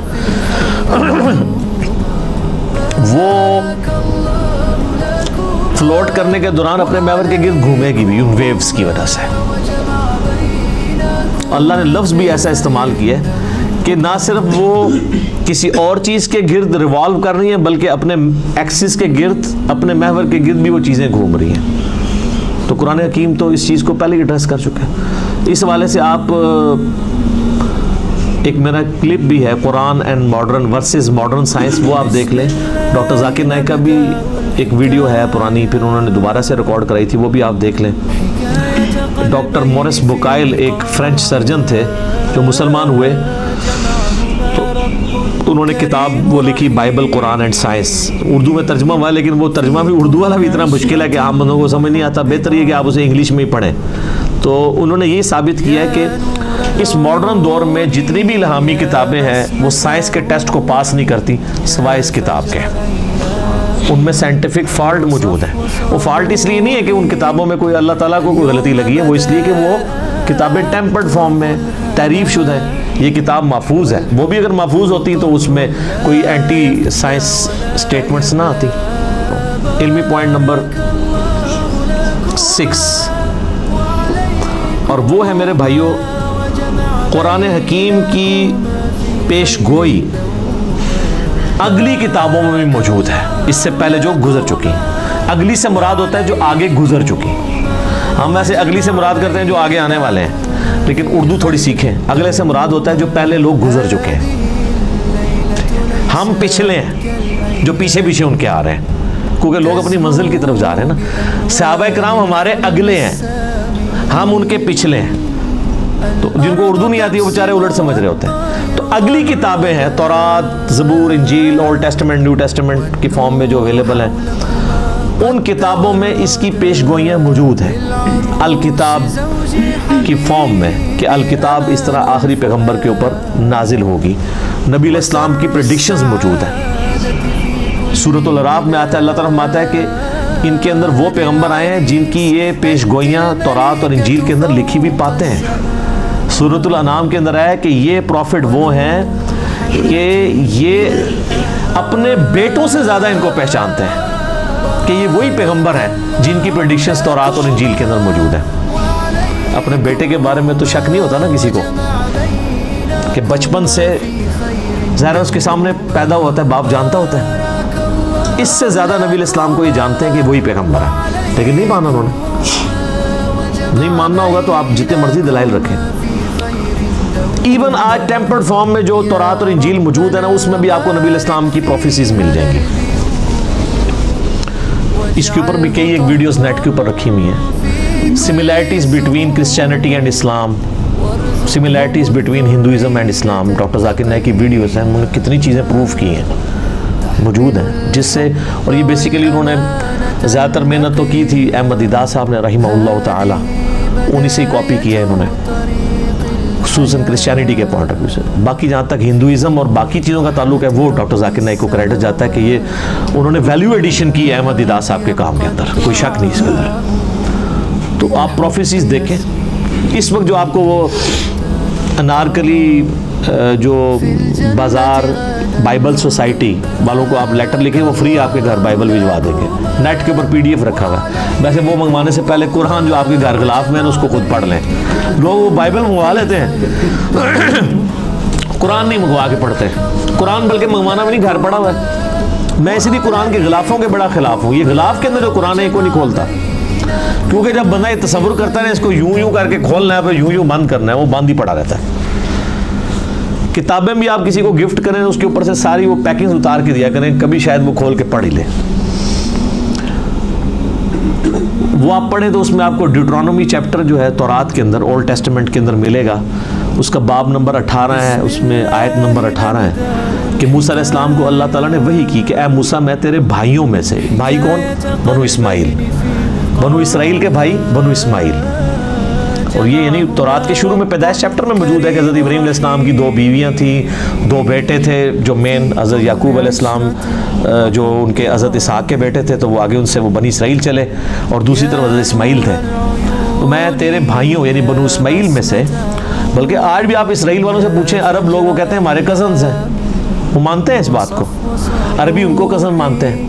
وہ فلوٹ کرنے کے دوران اپنے محور کے گرد گھومے گی بھی ان ویوز کی وجہ سے. اللہ نے لفظ بھی ایسا استعمال کیا ہے کہ نہ صرف وہ کسی اور چیز کے گرد ریوالو کر رہی ہیں بلکہ اپنے ایکسس کے گرد, اپنے محور کے گرد بھی وہ چیزیں گھوم رہی ہیں. تو قرآن حکیم تو اس چیز کو پہلے ہی ایڈریس کر چکا ہے. اس حوالے سے آپ ایک میرا کلپ بھی ہے Quran and modern verses modern science, وہ آپ دیکھ لیں. ڈاکٹر ذاکر نائک کا بھی ایک ویڈیو ہے پرانی, پھر انہوں نے دوبارہ سے ریکارڈ کرائی تھی, وہ بھی آپ دیکھ لیں. ڈاکٹر مورس بوکائل ایک فرینچ سرجن تھے جو مسلمان ہوئے, تو انہوں نے کتاب وہ لکھی Bible Quran and science, Urdu میں ترجمہ ہوا, لیکن وہ ترجمہ بھی اردو والا بھی اتنا مشکل ہے کہ عام بندوں کو سمجھ نہیں آتا. بہتر یہ کہ آپ اسے انگلش میں ہی پڑھیں. تو انہوں نے یہ ثابت کیا ہے کہ اس ماڈرن دور میں جتنی بھی الہامی کتابیں ہیں وہ سائنس کے ٹیسٹ کو پاس نہیں کرتی سوائے اس کتاب کے. ان میں سائنٹیفک فالٹ موجود ہے. وہ فالٹ اس لیے نہیں ہے کہ ان کتابوں میں کوئی اللہ تعالیٰ کو کوئی غلطی لگی ہے, وہ اس لیے کہ وہ کتابیں ٹیمپرڈ فارم میں تعریف شدہ ہیں. یہ کتاب محفوظ ہے, وہ بھی اگر محفوظ ہوتی تو اس میں کوئی اینٹی سائنس سٹیٹمنٹس نہ آتی. علمی پوائنٹ نمبر 6, اور وہ ہے میرے بھائیوں قرآن حکیم کی پیش گوئی اگلی کتابوں میں بھی موجود ہے, اس سے پہلے جو گزر چکی. اگلی سے مراد ہوتا ہے جو آگے گزر چکی. ہم ویسے اگلی سے مراد کرتے ہیں جو آگے آنے والے ہیں, لیکن اردو تھوڑی سیکھیں. اگلے سے مراد ہوتا ہے جو پہلے لوگ گزر چکے ہیں. ہم پچھلے ہیں جو پیچھے پیچھے ان کے آ رہے ہیں, کیونکہ لوگ اپنی منزل کی طرف جا رہے ہیں نا. صحابہ کرام ہمارے اگلے ہیں, ہم ان کے پچھلے ہیں. تو جن کو اردو نہیں آتی وہ بیچارے الٹ سمجھ رہے ہوتے ہیں. تو اگلی کتابیں ہیں تورات, زبور, انجیل, اولڈ ٹیسٹمنٹ, نیو ٹیسٹمنٹ کی فارم میں جو اویلیبل ہیں, ان کتابوں میں اس کی پیش گوئیاں موجود ہیں الکتاب کی فارم میں کہ الکتاب اس طرح آخری پیغمبر کے اوپر نازل ہوگی. نبی علیہ السلام کی پریڈکشنز موجود ہیں. سورۃ الاعراف میں آتا ہے, اللہ تعالیٰ فرماتا ہے کہ ان کے اندر وہ پیغمبر آئے ہیں جن کی یہ پیش گوئیاں تورات اور انجیل کے اندر لکھی بھی پاتے ہیں. سورۃ الانعام کے اندر آیا کہ یہ پروفٹ وہ ہیں کہ یہ اپنے بیٹوں سے زیادہ ان کو پہچانتے ہیں کہ یہ وہی پیغمبر ہیں جن کی پریڈکشنز تورات اور انجیل کے اندر موجود ہیں. اپنے بیٹے کے بارے میں تو شک نہیں ہوتا نا کسی کو, کہ بچپن سے ظاہر ہے اس کے سامنے پیدا ہوتا ہے, باپ جانتا ہوتا ہے. اس سے زیادہ نبی علیہ السلام کو یہ جانتے ہیں کہ وہی پیغمبر ہے, لیکن نہیں مانا انہوں نے. نہیں ماننا ہوگا تو آپ جتنے مرضی دلائل رکھیں. ایون آج ٹیمپرڈ فارم میں جو تورات اور انجیل موجود ہے نا, اس میں بھی آپ کو نبی علیہ السلام کی پروفیسیز مل جائیں گی. اس کے اوپر بھی کئی ایک ویڈیوز نیٹ کے اوپر رکھی ہوئی ہیں. Similarities between Christianity and Islam, similarities between Hinduism and Islam. Doctor Zakir Naik کی ویڈیوز ہیں, انہوں نے کتنی چیزیں پروف کی ہیں, موجود ہیں. جس سے, اور یہ بیسیکلی انہوں نے زیادہ تر محنت تو کی تھی احمد دیدار صاحب نے رحمہ اللہ تعالی, انہی سے کاپی کیا ہے انہوں نے, خصوصاً کرسچینٹی کے پوائنٹ آف ویو سے. باقی جہاں تک ہندوازم اور باقی چیزوں کا تعلق ہے وہ ڈاکٹر ذاکر نائک کو کریڈٹ جاتا ہے کہ یہ انہوں نے ویلیو ایڈیشن کی ہے احمد دیدار صاحب کے کام کے اندر, کوئی شک نہیں اس کے اندر. تو آپ پروفیسیز دیکھیں. اس وقت جو آپ کو وہ انارکلی جو بازار بائبل سوسائٹی والوں کو آپ لیٹر لکھیں، وہ فری آپ کے گھر بائبل بھجوا دیں گے، نیٹ کے اوپر PDF رکھا ہوا ہے۔ ویسے وہ منگوانے سے پہلے قرآن جو آپ کے گھر غلاف میں ہے اس کو خود پڑھ لیں۔ لوگ وہ بائبل منگوا لیتے ہیں، قرآن نہیں منگوا کے پڑھتے، قرآن بلکہ منگوانا بھی نہیں، گھر پڑا ہوا ہے۔ میں اسی لیے قرآن کے غلافوں کے بڑا خلاف ہوں۔ یہ غلاف کے اندر جو قرآن ہے ایک کو نہیں کھولتا، کیونکہ جب بندہ یہ تصور کرتا ہے اس کو یوں کر کے کھولنا ہے، پھر یوں بند کرنا ہے، وہ بند ہی پڑا رہتا ہے۔ کتابیں بھی آپ کسی کو گفٹ کریں اس کے اوپر سے ساری وہ پیکنگ اتار کے دیا کریں، کبھی شاید وہ کھول کے پڑھ ہی لے۔ وہ آپ پڑھیں تو اس میں آپ کو ڈیوٹرانومی چیپٹر جو ہے تورات کے اندر، اولڈ ٹیسٹمنٹ کے اندر ملے گا، اس کا باب نمبر 18 ہے، اس میں آیت نمبر 18 ہے کہ موسیٰ علیہ السلام کو اللہ تعالیٰ نے وحی کی کہ اے موسیٰ میں تیرے بھائیوں میں سے، بھائی کون؟ بنو اسماعیل، بنو اسرائیل کے بھائی بنو اسماعیل۔ اور یہ یعنی تورات کے شروع میں پیدائش چیپٹر میں موجود ہے کہ حضرت ابراہیم علیہ السلام کی 2 بیویاں تھیں، 2 بیٹے تھے، جو مین حضرت یعقوب علیہ السلام جو ان کے حضرت اسحاق کے بیٹے تھے، تو وہ آگے ان سے وہ بنی اسرائیل چلے، اور دوسری طرف حضرت اسماعیل تھے۔ تو میں تیرے بھائیوں یعنی بنو اسماعیل میں سے، بلکہ آج بھی آپ اسرائیل والوں سے پوچھیں، عرب لوگ وہ کہتے ہیں ہمارے کزنز ہیں، وہ مانتے ہیں اس بات کو، عربی ان کو کزن مانتے ہیں۔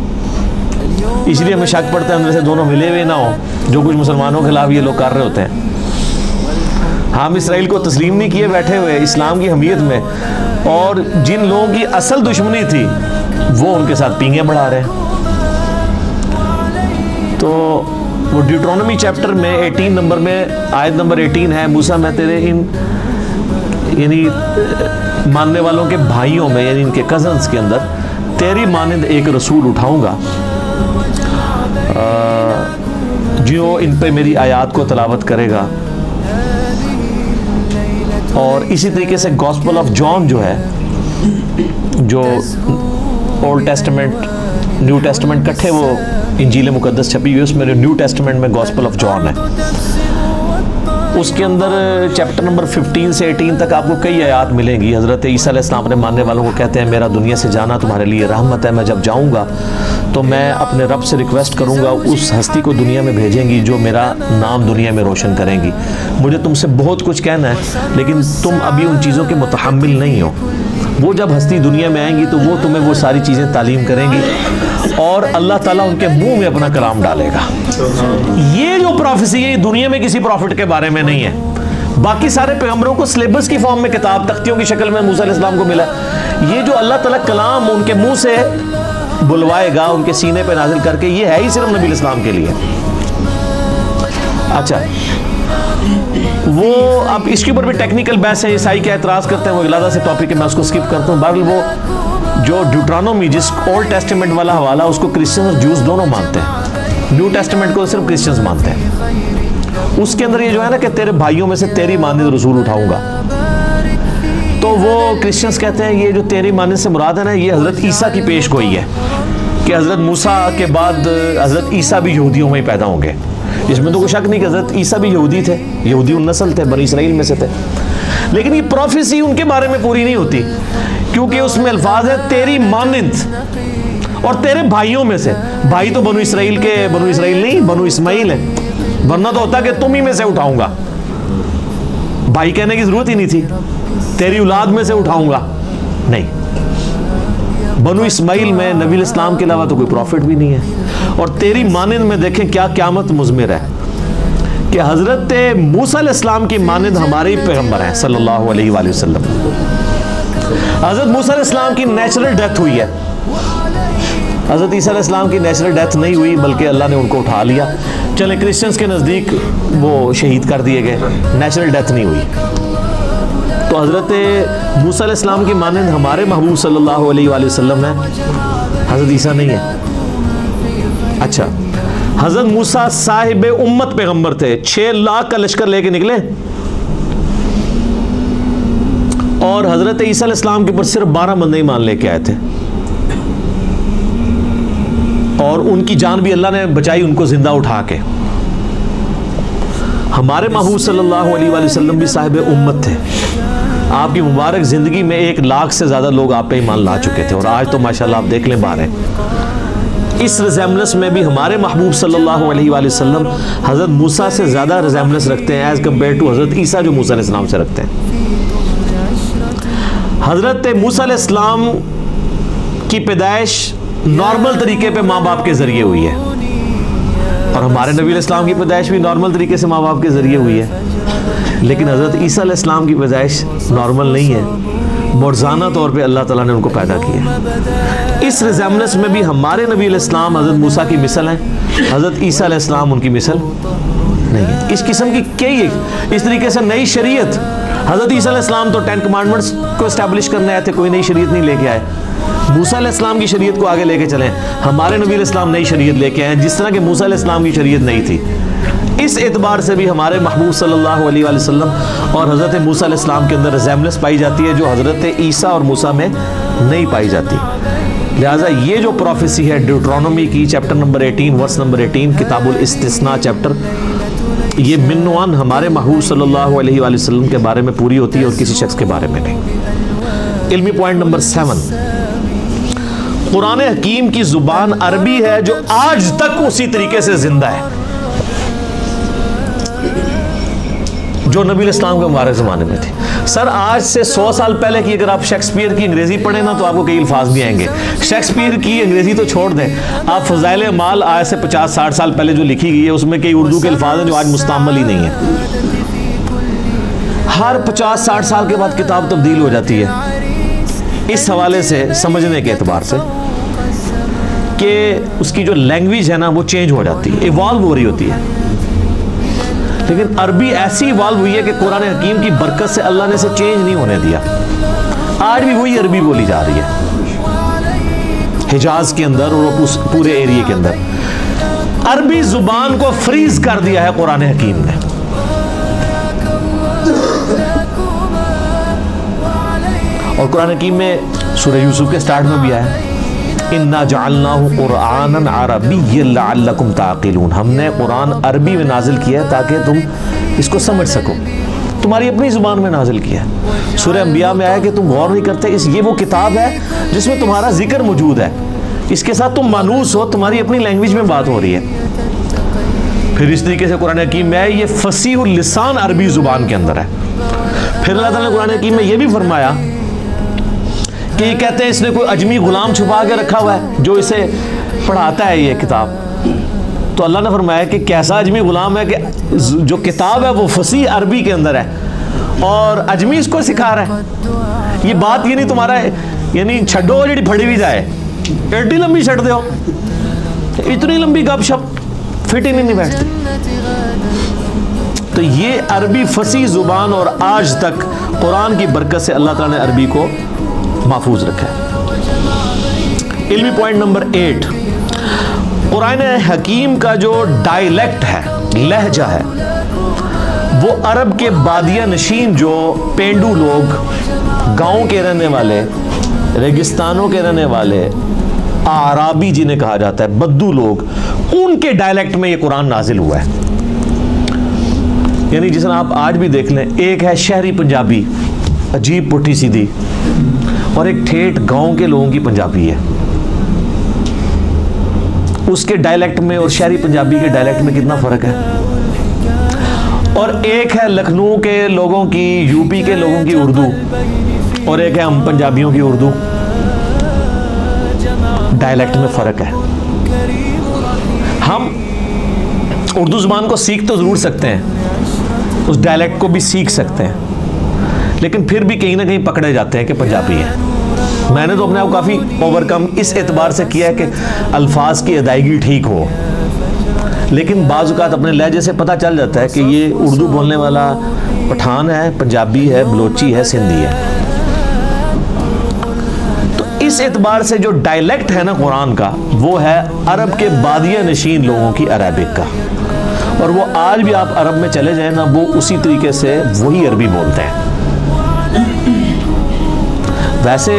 اس لیے ہمیں شک پڑتا ہے اندر سے دونوں ملے ہوئے نہ ہو، جو کچھ مسلمانوں کے خلاف یہ لوگ کر رہے ہوتے ہیں۔ ہم اسرائیل کو تسلیم نہیں کیے بیٹھے ہوئے اسلام کی حمیت میں، اور جن لوگوں کی اصل دشمنی تھی وہ ان کے ساتھ پینگیں بڑھا رہے ہیں۔ تو وہ ڈیوٹرانومی چیپٹر میں 18 نمبر میں آیت نمبر 18 ہے، موسیٰ میں تیرے ان یعنی ماننے والوں کے بھائیوں میں یعنی ان کے کزنز کے اندر تیری مانند ایک رسول اٹھاؤں گا جو ان پہ میری آیات کو تلاوت کرے گا۔ اور اسی طریقے سے گاسپل آف جان جو ہے، جو اولڈ ٹیسٹمنٹ نیو ٹیسٹمنٹ کٹھے وہ انجیل مقدس چھپی ہوئی، اس میں نیو ٹیسٹمنٹ میں گاسپل آف جان ہے، اس کے اندر چیپٹر نمبر 15 سے 18 تک آپ کو کئی آیات ملیں گی۔ حضرت عیسیٰ علیہ السلام اپنے ماننے والوں کو کہتے ہیں میرا دنیا سے جانا تمہارے لیے رحمت ہے، میں جب جاؤں گا تو میں اپنے رب سے ریکویسٹ کروں گا اس ہستی کو دنیا میں بھیجیں گی جو میرا نام دنیا میں روشن کریں گی۔ مجھے تم سے بہت کچھ کہنا ہے لیکن تم ابھی ان چیزوں کے متحمل نہیں ہو، وہ جب ہستی دنیا میں آئیں گی تو وہ تمہیں وہ ساری چیزیں تعلیم کریں گی، اور اللہ تعالیٰ ان کے منہ میں اپنا کلام ڈالے گا۔ یہ جو پروفیسی ہے یہ دنیا میں کسی پروفٹ کے بارے میں نہیں ہے، باقی سارے پیغمبروں کو سلیبس کی فارم میں کتاب تختیوں کی شکل میں موسیٰ علیہ السلام کو ملا، یہ جو اللہ تعالیٰ کلام ان کے منہ سے بلوائے گا ان کے سینے پہ نازل کر کے، یہ ہے ہی صرف نبی علیہ السلام کے لیے۔ اچھا، وہ اب اس کے اوپر بھی ٹیکنیکل بحث ہے، عیسائی کیا اعتراض کرتے ہیں، وہ علیحدہ سے ٹاپک ہے، میں اس کو سکپ کرتا ہوں۔ بہرحال وہ جو ڈیوٹرانومی جس اولڈ ٹیسٹمنٹ والا حوالہ اس کو کرسچن اور جوز دونوں مانتے ہیں، نیو ٹیسٹمنٹ کو صرف کرسچنز مانتے ہیں۔ اس کے اندر یہ جو ہے نا کہ تیرے بھائیوں میں سے تیری مانند رسول اٹھاؤں گا، تو وہ کرسچنز کہتے ہیں یہ جو تیری مانند سے مراد ہے نا یہ حضرت عیسیٰ کی پیش گوئی ہے کہ حضرت موسیٰ کے بعد حضرت عیسیٰ بھی یہودیوں میں ہی پیدا ہوں گے۔ اس میں تو کوئی شک نہیں کہ حضرت عیسیٰ بھی یہودی تھے، یہودی النسل تھے، بنی اسرائیل میں سے تھے، لیکن یہ پروفیسی ان کے بارے میں پوری نہیں ہوتی کیونکہ اس میں الفاظ ہے تیری مانند اور تیرے بھائیوں میں سے۔ بھائی تو بنو اسرائیل نہیں، بنو اسماعیل ہیں، ورنہ تو ہوتا کہ تم ہی میں سے اٹھاؤں گا، بھائی کہنے کی ضرورت ہی نہیں تھی، تیری اولاد میں سے اٹھاؤں گا، نہیں۔ بنو اسماعیل میں نبی علیہ السلام کے علاوہ تو کوئی پروفٹ بھی نہیں ہے، اور تیری مانند میں دیکھیں کیا قیامت مضمر ہے کہ حضرت موسیٰ علیہ السلام کی مانند ہمارے پیغمبر ہیں صلی اللہ علیہ وآلہ وسلم۔ حضرت موسیٰ علیہ السلام کی نیچرل ڈیتھ ہوئی ہے، حضرت عیسیٰ علیہ السلام کی نیچرل ڈیتھ نہیں ہوئی بلکہ اللہ نے ان کو اٹھا لیا۔ چلیں کرسچنز کے نزدیک وہ شہید کر دیے گئے، نیچرل ڈیتھ نہیں ہوئی۔ تو حضرت موسیٰ علیہ السلام کی مانند ہمارے محبوب صلی اللہ علیہ وآلہ وسلم ہے، حضرت عیسیٰ نہیں ہے۔ اچھا، حضرت موسیٰ صاحب امت پیغمبر تھے، 6 لاکھ کا لشکر لے کے نکلے، اور حضرت عیسیٰ علیہ السلام کے اوپر صرف 12 بندے ایمان لے کے آئے تھے، اور ان کی جان بھی اللہ نے بچائی ان کو زندہ اٹھا کے۔ ہمارے محبوب صلی اللہ علیہ وآلہ وسلم بھی صاحب امت تھے، آپ کی مبارک زندگی میں 1 لاکھ سے زیادہ لوگ آپ پہ ایمان لا چکے تھے، اور آج تو ماشاءاللہ آپ دیکھ لیں 12۔ اس ریزیمبلنس میں بھی ہمارے محبوب صلی اللہ علیہ وآلہ وسلم حضرت موسیٰ سے زیادہ ریزیمبلنس رکھتے ہیں ایز کمپیئر ٹو حضرت عیسیٰ جو موسیٰ علیہ السلام سے رکھتے ہیں۔ حضرت موسیٰ علیہ السلام کی پیدائش نارمل طریقے پہ ماں باپ کے ذریعے ہوئی ہے، اور ہمارے نبی علیہ السلام کی پیدائش بھی نارمل طریقے سے ماں باپ کے ذریعے ہوئی ہے، لیکن حضرت عیسیٰ علیہ السلام کی پیدائش نارمل نہیں ہے، معجزانہ طور پہ اللہ تعالیٰ نے ان کو پیدا کیا۔ اس ریزیمبلنس میں بھی ہمارے نبی علیہ السلام حضرت موسیٰ کی مثل ہیں، حضرت عیسیٰ علیہ السلام ان کی مثل نہیں ہے۔ اس قسم کی کئی اس طریقے سے نئی شریعت، حضرت عیسیٰ علیہ السلام تو 10 کمانڈمنٹس کو اسٹیبلش کرنے آئے تھے، کوئی نئی شریعت نہیں لے کے آئے۔ موسیٰ علیہ السلام کی شریعت کو آگے لے کے چلیں، ہمارے نبی علیہ السلام نئی شریعت لے کے آئے جس طرح کہ موسیٰ علیہ السلام کی شریعت نہیں تھی۔ اس اعتبار سے بھی ہمارے محبوب صلی اللہ علیہ وآلہ وسلم اور حضرت موسیٰ علیہ السلام کے اندر ریزیمبلنس پائی جاتی ہے جو حضرت عیسیٰ اور موسیٰ میں نہیں پائی جاتی۔ لہٰذا یہ جو پروفیسی ہے ڈیوٹرانومی کی چیپٹر نمبر 18 ورس نمبر 18 کتاب الاستثناء چیپٹر، یہ منوان ہمارے محبوب صلی اللہ علیہ وآلہ وسلم کے بارے میں پوری ہوتی ہے اور کسی شخص کے بارے میں نہیں۔ علمی پوائنٹ نمبر 7، قرآن حکیم کی زبان عربی ہے جو آج تک اسی طریقے سے زندہ ہے جو نبی علیہ السلام کے مبارک زمانے میں تھی۔ سر آج سے 100 سال پہلے کی اگر آپ شیکسپیئر کی انگریزی پڑھیں نا تو آپ کو کئی الفاظ بھی آئیں گے۔ شیکسپیئر کی انگریزی تو چھوڑ دیں، آپ فضائل اعمال آج سے 50-60 سال پہلے جو لکھی گئی ہے اس میں کئی اردو کے الفاظ ہیں جو آج مستعمل ہی نہیں ہیں۔ ہر 50-60 سال کے بعد کتاب تبدیل ہو جاتی ہے، اس حوالے سے سمجھنے کے اعتبار سے کہ اس کی جو لینگویج ہے نا وہ چینج ہو جاتی ہے، ایوالو ہو رہی ہوتی ہے۔ لیکن عربی ایسی ایوالو ہوئی ہے کہ قرآن حکیم کی برکت سے اللہ نے اسے چینج نہیں ہونے دیا، آج بھی وہی عربی بولی جا رہی ہے حجاز کے اندر اور اس پورے ایریے کے اندر۔ عربی زبان کو فریز کر دیا ہے قرآن حکیم نے۔ اور قرآن حکیم میں سورہ یوسف کے سٹارٹ میں بھی آیا اِنَّا جَعَلْنَاهُ قُرْآنًا عَرَبِيًّا لَعَلَّكُمْ تَعْقِلُونَ، ہم نے قرآن عربی میں نازل کیا ہے تاکہ تم اس کو سمجھ سکو، تمہاری اپنی زبان میں نازل کیا ہے۔ سورہ انبیاء میں آیا کہ تم غور نہیں کرتے، یہ وہ کتاب ہے جس میں تمہارا ذکر موجود ہے، اس کے ساتھ تم مانوس ہو، تمہاری اپنی لینگویج میں بات ہو رہی ہے۔ پھر اس طریقے سے قرآن حکیم میں ہے یہ فصیح اللسان عربی زبان کے اندر ہے۔ پھر اللہ تعالیٰ نے قرآن حکیم میں یہ بھی فرمایا کہ یہ کہتے ہیں اس نے کوئی اجمی غلام چھپا کے رکھا ہوا ہے جو اسے پڑھاتا ہے یہ کتاب، تو اللہ نے فرمایا کہ کیسا اجمی غلام ہے کہ جو کتاب ہے وہ فصیح عربی کے اندر ہے اور اجمی اس کو سکھا رہا ہے۔ یہ بات یہ نہیں تمہارا یعنی چھڈو جڑی پھڑی بھی جائے ایڈی لمبی چھڑ دے ہو، اتنی لمبی گپ شپ فٹ ہی نہیں بیٹھتی۔ تو یہ عربی فصیح زبان اور آج تک قرآن کی برکت سے اللہ تعالیٰ نے عربی کو محفوظ رکھا ہے۔ علمی پوائنٹ نمبر 8، قرآن حکیم کا جو ڈائلیکٹ ہے، لہجہ ہے، وہ عرب کے بادیہ نشین جو پینڈو لوگ، گاؤں کے رہنے والے، ریگستانوں کے رہنے والے، اعرابی جنہیں کہا جاتا ہے، بدو لوگ، ان کے ڈائلیکٹ میں یہ قرآن نازل ہوا ہے۔ یعنی جس طرح آپ آج بھی دیکھ لیں، ایک ہے شہری پنجابی، عجیب پٹھی سیدھی، اور ایک ٹھیٹھ گاؤں کے لوگوں کی پنجابی ہے، اس کے ڈائلیکٹ میں اور شہری پنجابی کے ڈائلیکٹ میں کتنا فرق ہے۔ اور ایک ہے لکھنؤ کے لوگوں کی، یو پی کے لوگوں کی اردو، اور ایک ہے ہم پنجابیوں کی اردو، ڈائلیکٹ میں فرق ہے۔ ہم اردو زبان کو سیکھ تو ضرور سکتے ہیں، اس ڈائلیکٹ کو بھی سیکھ سکتے ہیں، لیکن پھر بھی کہیں نہ کہیں پکڑے جاتے ہیں کہ پنجابی ہیں۔ میں نے تو اپنے آپ کو کافی اوور کم اس اعتبار سے کیا ہے کہ الفاظ کی ادائیگی ٹھیک ہو، لیکن بعض اوقات اپنے لہجے سے پتہ چل جاتا ہے کہ یہ اردو بولنے والا پٹھان ہے، پنجابی ہے، بلوچی ہے، سندھی ہے۔ تو اس اعتبار سے جو ڈائلیکٹ ہے نا قرآن کا، وہ ہے عرب کے بادیہ نشین لوگوں کی عربک کا، اور وہ آج بھی آپ عرب میں چلے جائیں نا وہ اسی طریقے سے وہی عربی بولتے ہیں۔ ویسے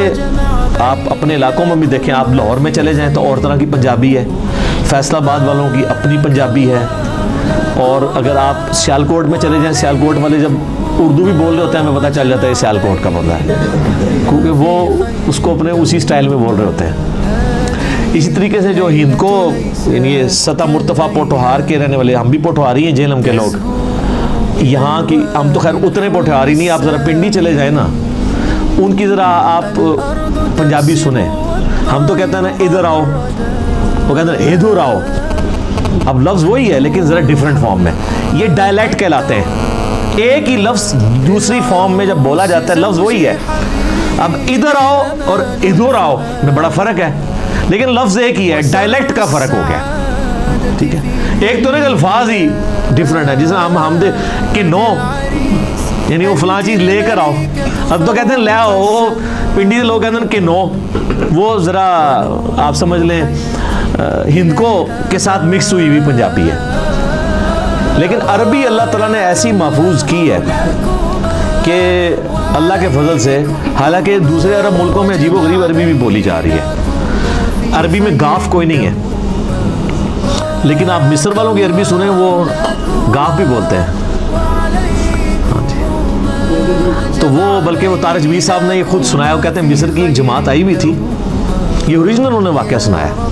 آپ اپنے علاقوں میں بھی دیکھیں، آپ لاہور میں چلے جائیں تو اور طرح کی پنجابی ہے، فیصل آباد والوں کی اپنی پنجابی ہے، اور اگر آپ سیالکوٹ میں چلے جائیں، سیالکوٹ والے جب اردو بھی بول رہے ہوتے ہیں ہمیں پتہ چل جاتا ہے یہ سیالکوٹ کا بندہ ہے، کیونکہ وہ اس کو اپنے اسی سٹائل میں بول رہے ہوتے ہیں۔ اسی طریقے سے جو ہند کو یعنی یہ سطح مرتفع پوٹھوہار کے رہنے والے، ہم بھی پوٹھوہاری ہیں جہلم کے لوگ، یہاں کی ہم تو خیر اتنے پوٹھوہاری نہیں، آپ ذرا پنڈی چلے جائیں نا، ان کی ذرا آپ پنجابی سنیں، ہم تو کہتے ہیں نا ادھر آؤ، وہ کہتے ہیں ادھر آؤ. اب لفظ وہی ہے لیکن ذرا ڈیفرنٹ فارم میں. یہ ڈائلیکٹ کہلاتے ہیں. ایک ہی لفظ دوسری فارم میں جب بولا جاتا ہے لفظ وہی ہے. اب ادھر آؤ اور ادھر آؤ میں بڑا فرق ہے، لیکن لفظ ایک ہی ہے، ڈائلیکٹ کا فرق ہو گیا. ٹھیک ہے، ایک تو نہیں الفاظ ہی ڈیفرنٹ ہے. جس ہم دے کہ نو یعنی وہ فلاں چیز لے کر آؤ، اب تو کہتے ہیں لے آؤ. وہ پنڈی کے لوگ کہتے ہیں کہ نو، وہ ذرا آپ سمجھ لیں ہندکو کے ساتھ مکس ہوئی ہوئی پنجابی ہے. لیکن عربی اللہ تعالیٰ نے ایسی محفوظ کی ہے کہ اللہ کے فضل سے، حالانکہ دوسرے عرب ملکوں میں عجیب و غریب عربی بھی بولی جا رہی ہے. عربی میں گاف کوئی نہیں ہے، لیکن آپ مصر والوں کی عربی سنیں وہ گاف بھی بولتے ہیں. تو وہ بلکہ وہ طارق جوید صاحب نے یہ خود سنایا. وہ کہتے ہیں مصر کی ایک جماعت آئی ہوئی تھی، یہ اوریجنل انہوں نے واقعہ سنایا.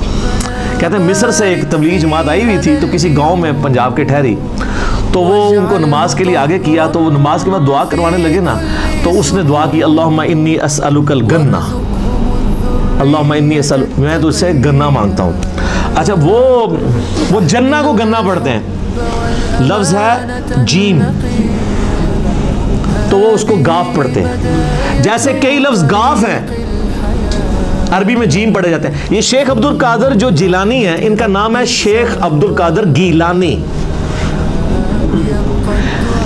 کہتے ہیں مصر سے ایک تبلیغی جماعت آئی ہوئی تھی، تو کسی گاؤں میں پنجاب کے ٹھہری، تو وہ ان کو نماز کے لیے آگے کیا. تو وہ نماز کے بعد دعا کروانے لگے نا، تو اس نے دعا کی اللہم انی اسألک الجنہ، اللہم انی اسألک، میں تو اس سے گنا مانگتا ہوں. اچھا وہ جنہ کو گنا پڑھتے ہیں، لفظ ہے جیم، تو وہ اس کو گاف پڑھتے ہیں. جیسے کئی لفظ گاف ہیں عربی میں جیم پڑھے جاتے ہیں. یہ شیخ عبد القادر جو جیلانی ہیں، ان کا نام ہے شیخ عبد القادر گیلانی.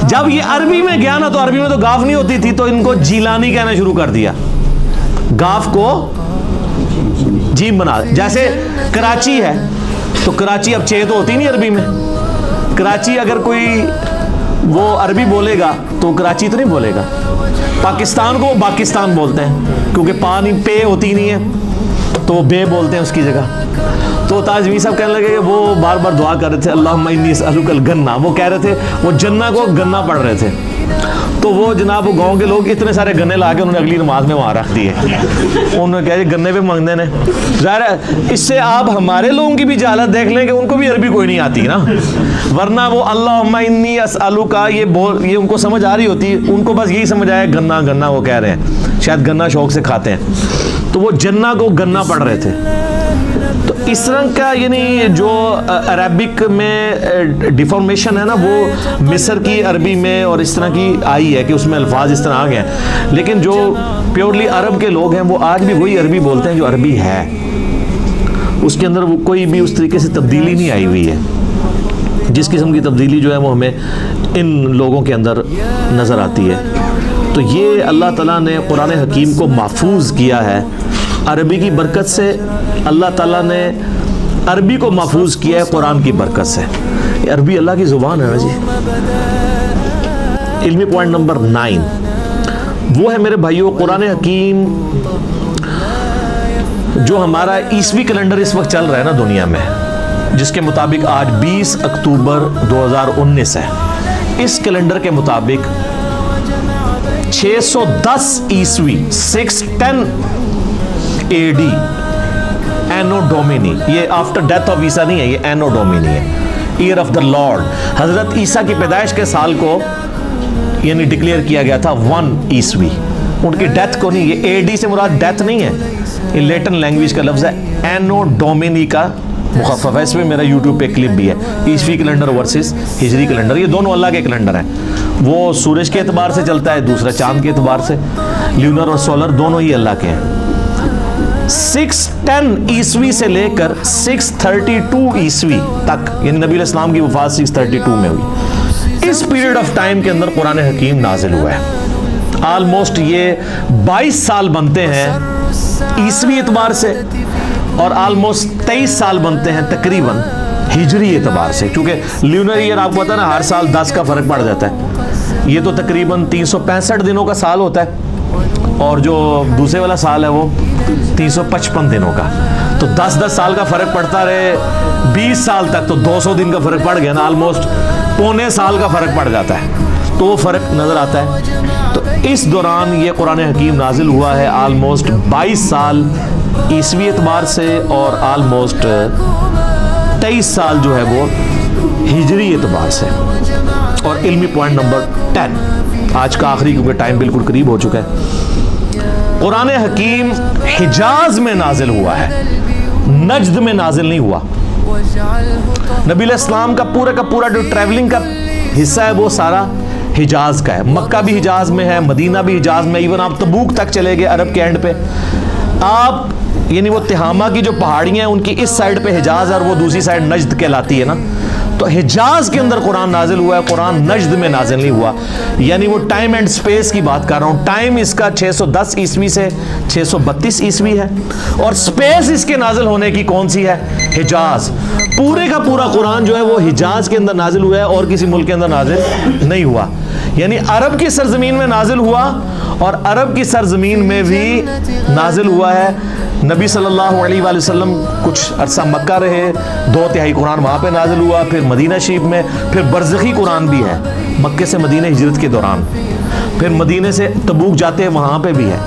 جب یہ عربی میں گیا نا، تو عربی میں تو گاف نہیں ہوتی تھی، تو ان کو جیلانی کہنا شروع کر دیا، گاف کو جیم بنا. جیسے کراچی ہے، تو کراچی اب چھ تو ہوتی نہیں عربی میں. کراچی اگر کوئی وہ عربی بولے گا تو کراچی تو نہیں بولے گا. پاکستان کو وہ پاکستان بولتے ہیں، کیونکہ پانی پے ہوتی نہیں ہے تو وہ بے بولتے ہیں اس کی جگہ. تو تاجوی صاحب کہنے لگے کہ وہ بار بار دعا کر رہے تھے اللہم انی اسألک الجنہ، وہ کہہ رہے تھے وہ جنہ کو گنا پڑھ رہے تھے. تو وہ جناب وہ گاؤں کے لوگ اتنے سارے گنے لا کے انہوں نے اگلی نماز میں وہاں رکھ دیے. انہوں نے کہا یہ گنے پہ مانگنے نے. ظاہر ہے اس سے آپ ہمارے لوگوں کی بھی جہالت دیکھ لیں کہ ان کو بھی عربی کوئی نہیں آتی نا، ورنہ وہ اللہم انی اسألک یہ ان کو سمجھ آ رہی ہوتی. ان کو بس یہی سمجھ آیا گنا گنا وہ کہہ رہے ہیں، شاید گنا شوق سے کھاتے ہیں. تو وہ جنہ کو گنا پڑھ رہے تھے. تو اس طرح کا یعنی جو عربک میں ڈیفارمیشن ہے نا، وہ مصر کی عربی میں اور اس طرح کی آئی ہے کہ اس میں الفاظ اس طرح آ گئے ہیں. لیکن جو پیورلی عرب کے لوگ ہیں وہ آج بھی وہی عربی بولتے ہیں جو عربی ہے. اس کے اندر وہ کوئی بھی اس طریقے سے تبدیلی نہیں آئی ہوئی ہے. جس قسم کی تبدیلی جو ہے وہ ہمیں ان لوگوں کے اندر نظر آتی ہے. تو یہ اللہ تعالیٰ نے قرآن حکیم کو محفوظ کیا ہے عربی کی برکت سے. اللہ تعالیٰ نے عربی کو محفوظ کیا ہے قرآن کی برکت سے. عربی اللہ کی زبان ہے نا جی. علمی پوائنٹ نمبر 9 وہ ہے میرے بھائیوں قرآن حکیم جو ہمارا عیسوی کیلنڈر اس وقت چل رہا ہے نا دنیا میں، جس کے مطابق آج 20 اکتوبر 2019 ہے. اس کیلنڈر کے مطابق 610 عیسوی 610 AD اینو ڈومینی، یہ آفٹر ڈیتھ آف عیسیٰ نہیں ہے، یہ اینو ڈومینی ہے، ایئر آف دا لارڈ. حضرت عیسیٰ کی پیدائش کے سال کو یعنی ڈکلیئر کیا گیا تھا 1 عیسوی. ان کی ڈیتھ کو نہیں، یہ AD سے مراد ڈیتھ نہیں ہے، یہ لیٹن لینگویج کا لفظ ہے. اینو ڈومینی کا مخفف ہے. اس میں میرا یوٹیوب پہ کلپ بھی ہے، عیسوی کیلنڈر ورسز ہجری کیلنڈر. یہ دونوں اللہ کے کیلنڈر ہیں. وہ سورج کے اعتبار سے چلتا ہے، دوسرا چاند کے اعتبار سے. لیونر اور سولر دونوں ہی اللہ کے ہیں. 610 عیسوی سے لے کر 632 عیسوی تک، یعنی نبی علیہ السلام کی وفات 632 میں ہوئی. اس پیریڈ آف ٹائم کے اندر قرآن حکیم نازل ہوا ہے. آلموسٹ یہ 22 سال بنتے ہیں عیسوی اعتبار سے، اور آلموسٹ 23 سال بنتے ہیں تقریباً ہجری اعتبار سے. کیونکہ لیونر ایئر آپ کو پتا نا ہر سال 10 کا فرق پڑ جاتا ہے. یہ تو تقریباً 365 دنوں کا سال ہوتا ہے، اور جو دوسرے والا سال ہے وہ 355 دنوں کا. تو 10 سال کا فرق پڑتا رہے 20 سال تک، تو 200 دن کا فرق پڑ گیا نا، آلموسٹ پونے سال کا فرق پڑ جاتا ہے. تو وہ فرق نظر آتا ہے. تو اس دوران یہ قرآن حکیم نازل ہوا ہے آلموسٹ 22 سال عیسوی اعتبار سے، اور آلموسٹ 23 سال جو ہے وہ ہجری اعتبار سے. اور علمی پوائنٹ نمبر 10 آج کا آخری، کیونکہ ٹائم بالکل قریب ہو چکا ہے. قرآن حکیم حجاز میں نازل ہوا ہے، نجد میں نازل نہیں ہوا۔ نبی علیہ السلام کا پورا جو ٹریولنگ کا حصہ ہے وہ سارا حجاز کا ہے، مکہ بھی حجاز میں ہے، مدینہ بھی حجاز میں، ایون آپ تبوک تک چلے گئے عرب کے اینڈ پہ، آپ یعنی وہ تہامہ کی جو پہاڑیاں ہیں ان کی اس سائڈ پہ حجاز ہے اور وہ دوسری سائڈ نجد کہلاتی ہے نا، تو حجاز کے اندر قرآن نازل ہوا ہے، قرآن نجد میں نازل نہیں ہوا۔ یعنی وہ ٹائم اینڈ سپیس کی بات کر رہا ہوں، ٹائم اس کا 610 عیسوی سے 632 عیسوی ہے، اور سپیس اس کے نازل ہونے کی کون سی ہے؟ حجاز۔ پورے کا پورا قرآن جو ہے وہ حجاز کے اندر نازل ہوا ہے اور کسی ملک کے اندر نازل نہیں ہوا، یعنی عرب کی سرزمین میں نازل ہوا، اور عرب کی سرزمین میں بھی نازل ہوا ہے۔ نبی صلی اللہ علیہ وآلہ وسلم کچھ عرصہ مکہ رہے، 2/3 قرآن وہاں پہ نازل ہوا، پھر مدینہ شریف میں، پھر برزخی قرآن بھی ہے مکے سے مدینہ ہجرت کے دوران، پھر مدینے سے تبوک جاتے ہیں وہاں پہ بھی ہے،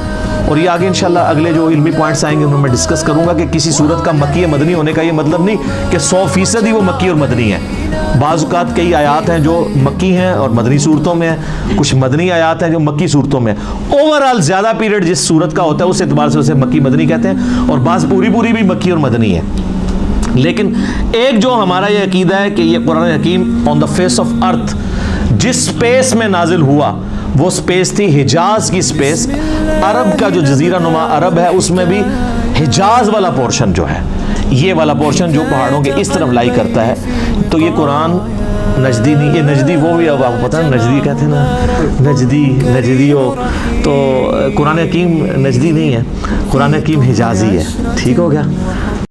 اور یہ آگے انشاءاللہ اگلے جو علمی پوائنٹس آئیں گے ان میں ڈسکس کروں گا کہ کسی صورت کا مکی یا مدنی ہونے کا یہ مطلب نہیں کہ 100% ہی وہ مکی اور مدنی ہے۔ بعض اوقات کئی آیات ہیں جو مکی ہیں اور مدنی صورتوں میں ہیں، کچھ مدنی آیات ہیں جو مکی صورتوں میں ہیں۔ اوورآل زیادہ پیریڈ جس صورت کا ہوتا ہے اس اعتبار سے اسے مکی مدنی کہتے ہیں، اور بعض پوری بھی مکی اور مدنی ہے۔ لیکن ایک جو ہمارا یہ عقیدہ ہے کہ یہ قرآن حکیم آن دا فیس آف ارتھ جس سپیس میں نازل ہوا وہ سپیس تھی حجاز کی سپیس، عرب کا جو جزیرہ نما عرب ہے اس میں بھی حجاز والا پورشن جو ہے، یہ والا پورشن جو پہاڑوں کے اس طرف لائی کرتا ہے، تو یہ قرآن نجدی نہیں، یہ نجدی وہ بھی اب آپ کو پتہ ہے نجدی کہتے ہیں نا، نجدی ہو تو قرآن حکیم نجدی نہیں ہے، قرآن حکیم حجازی ہے، ٹھیک ہو گیا۔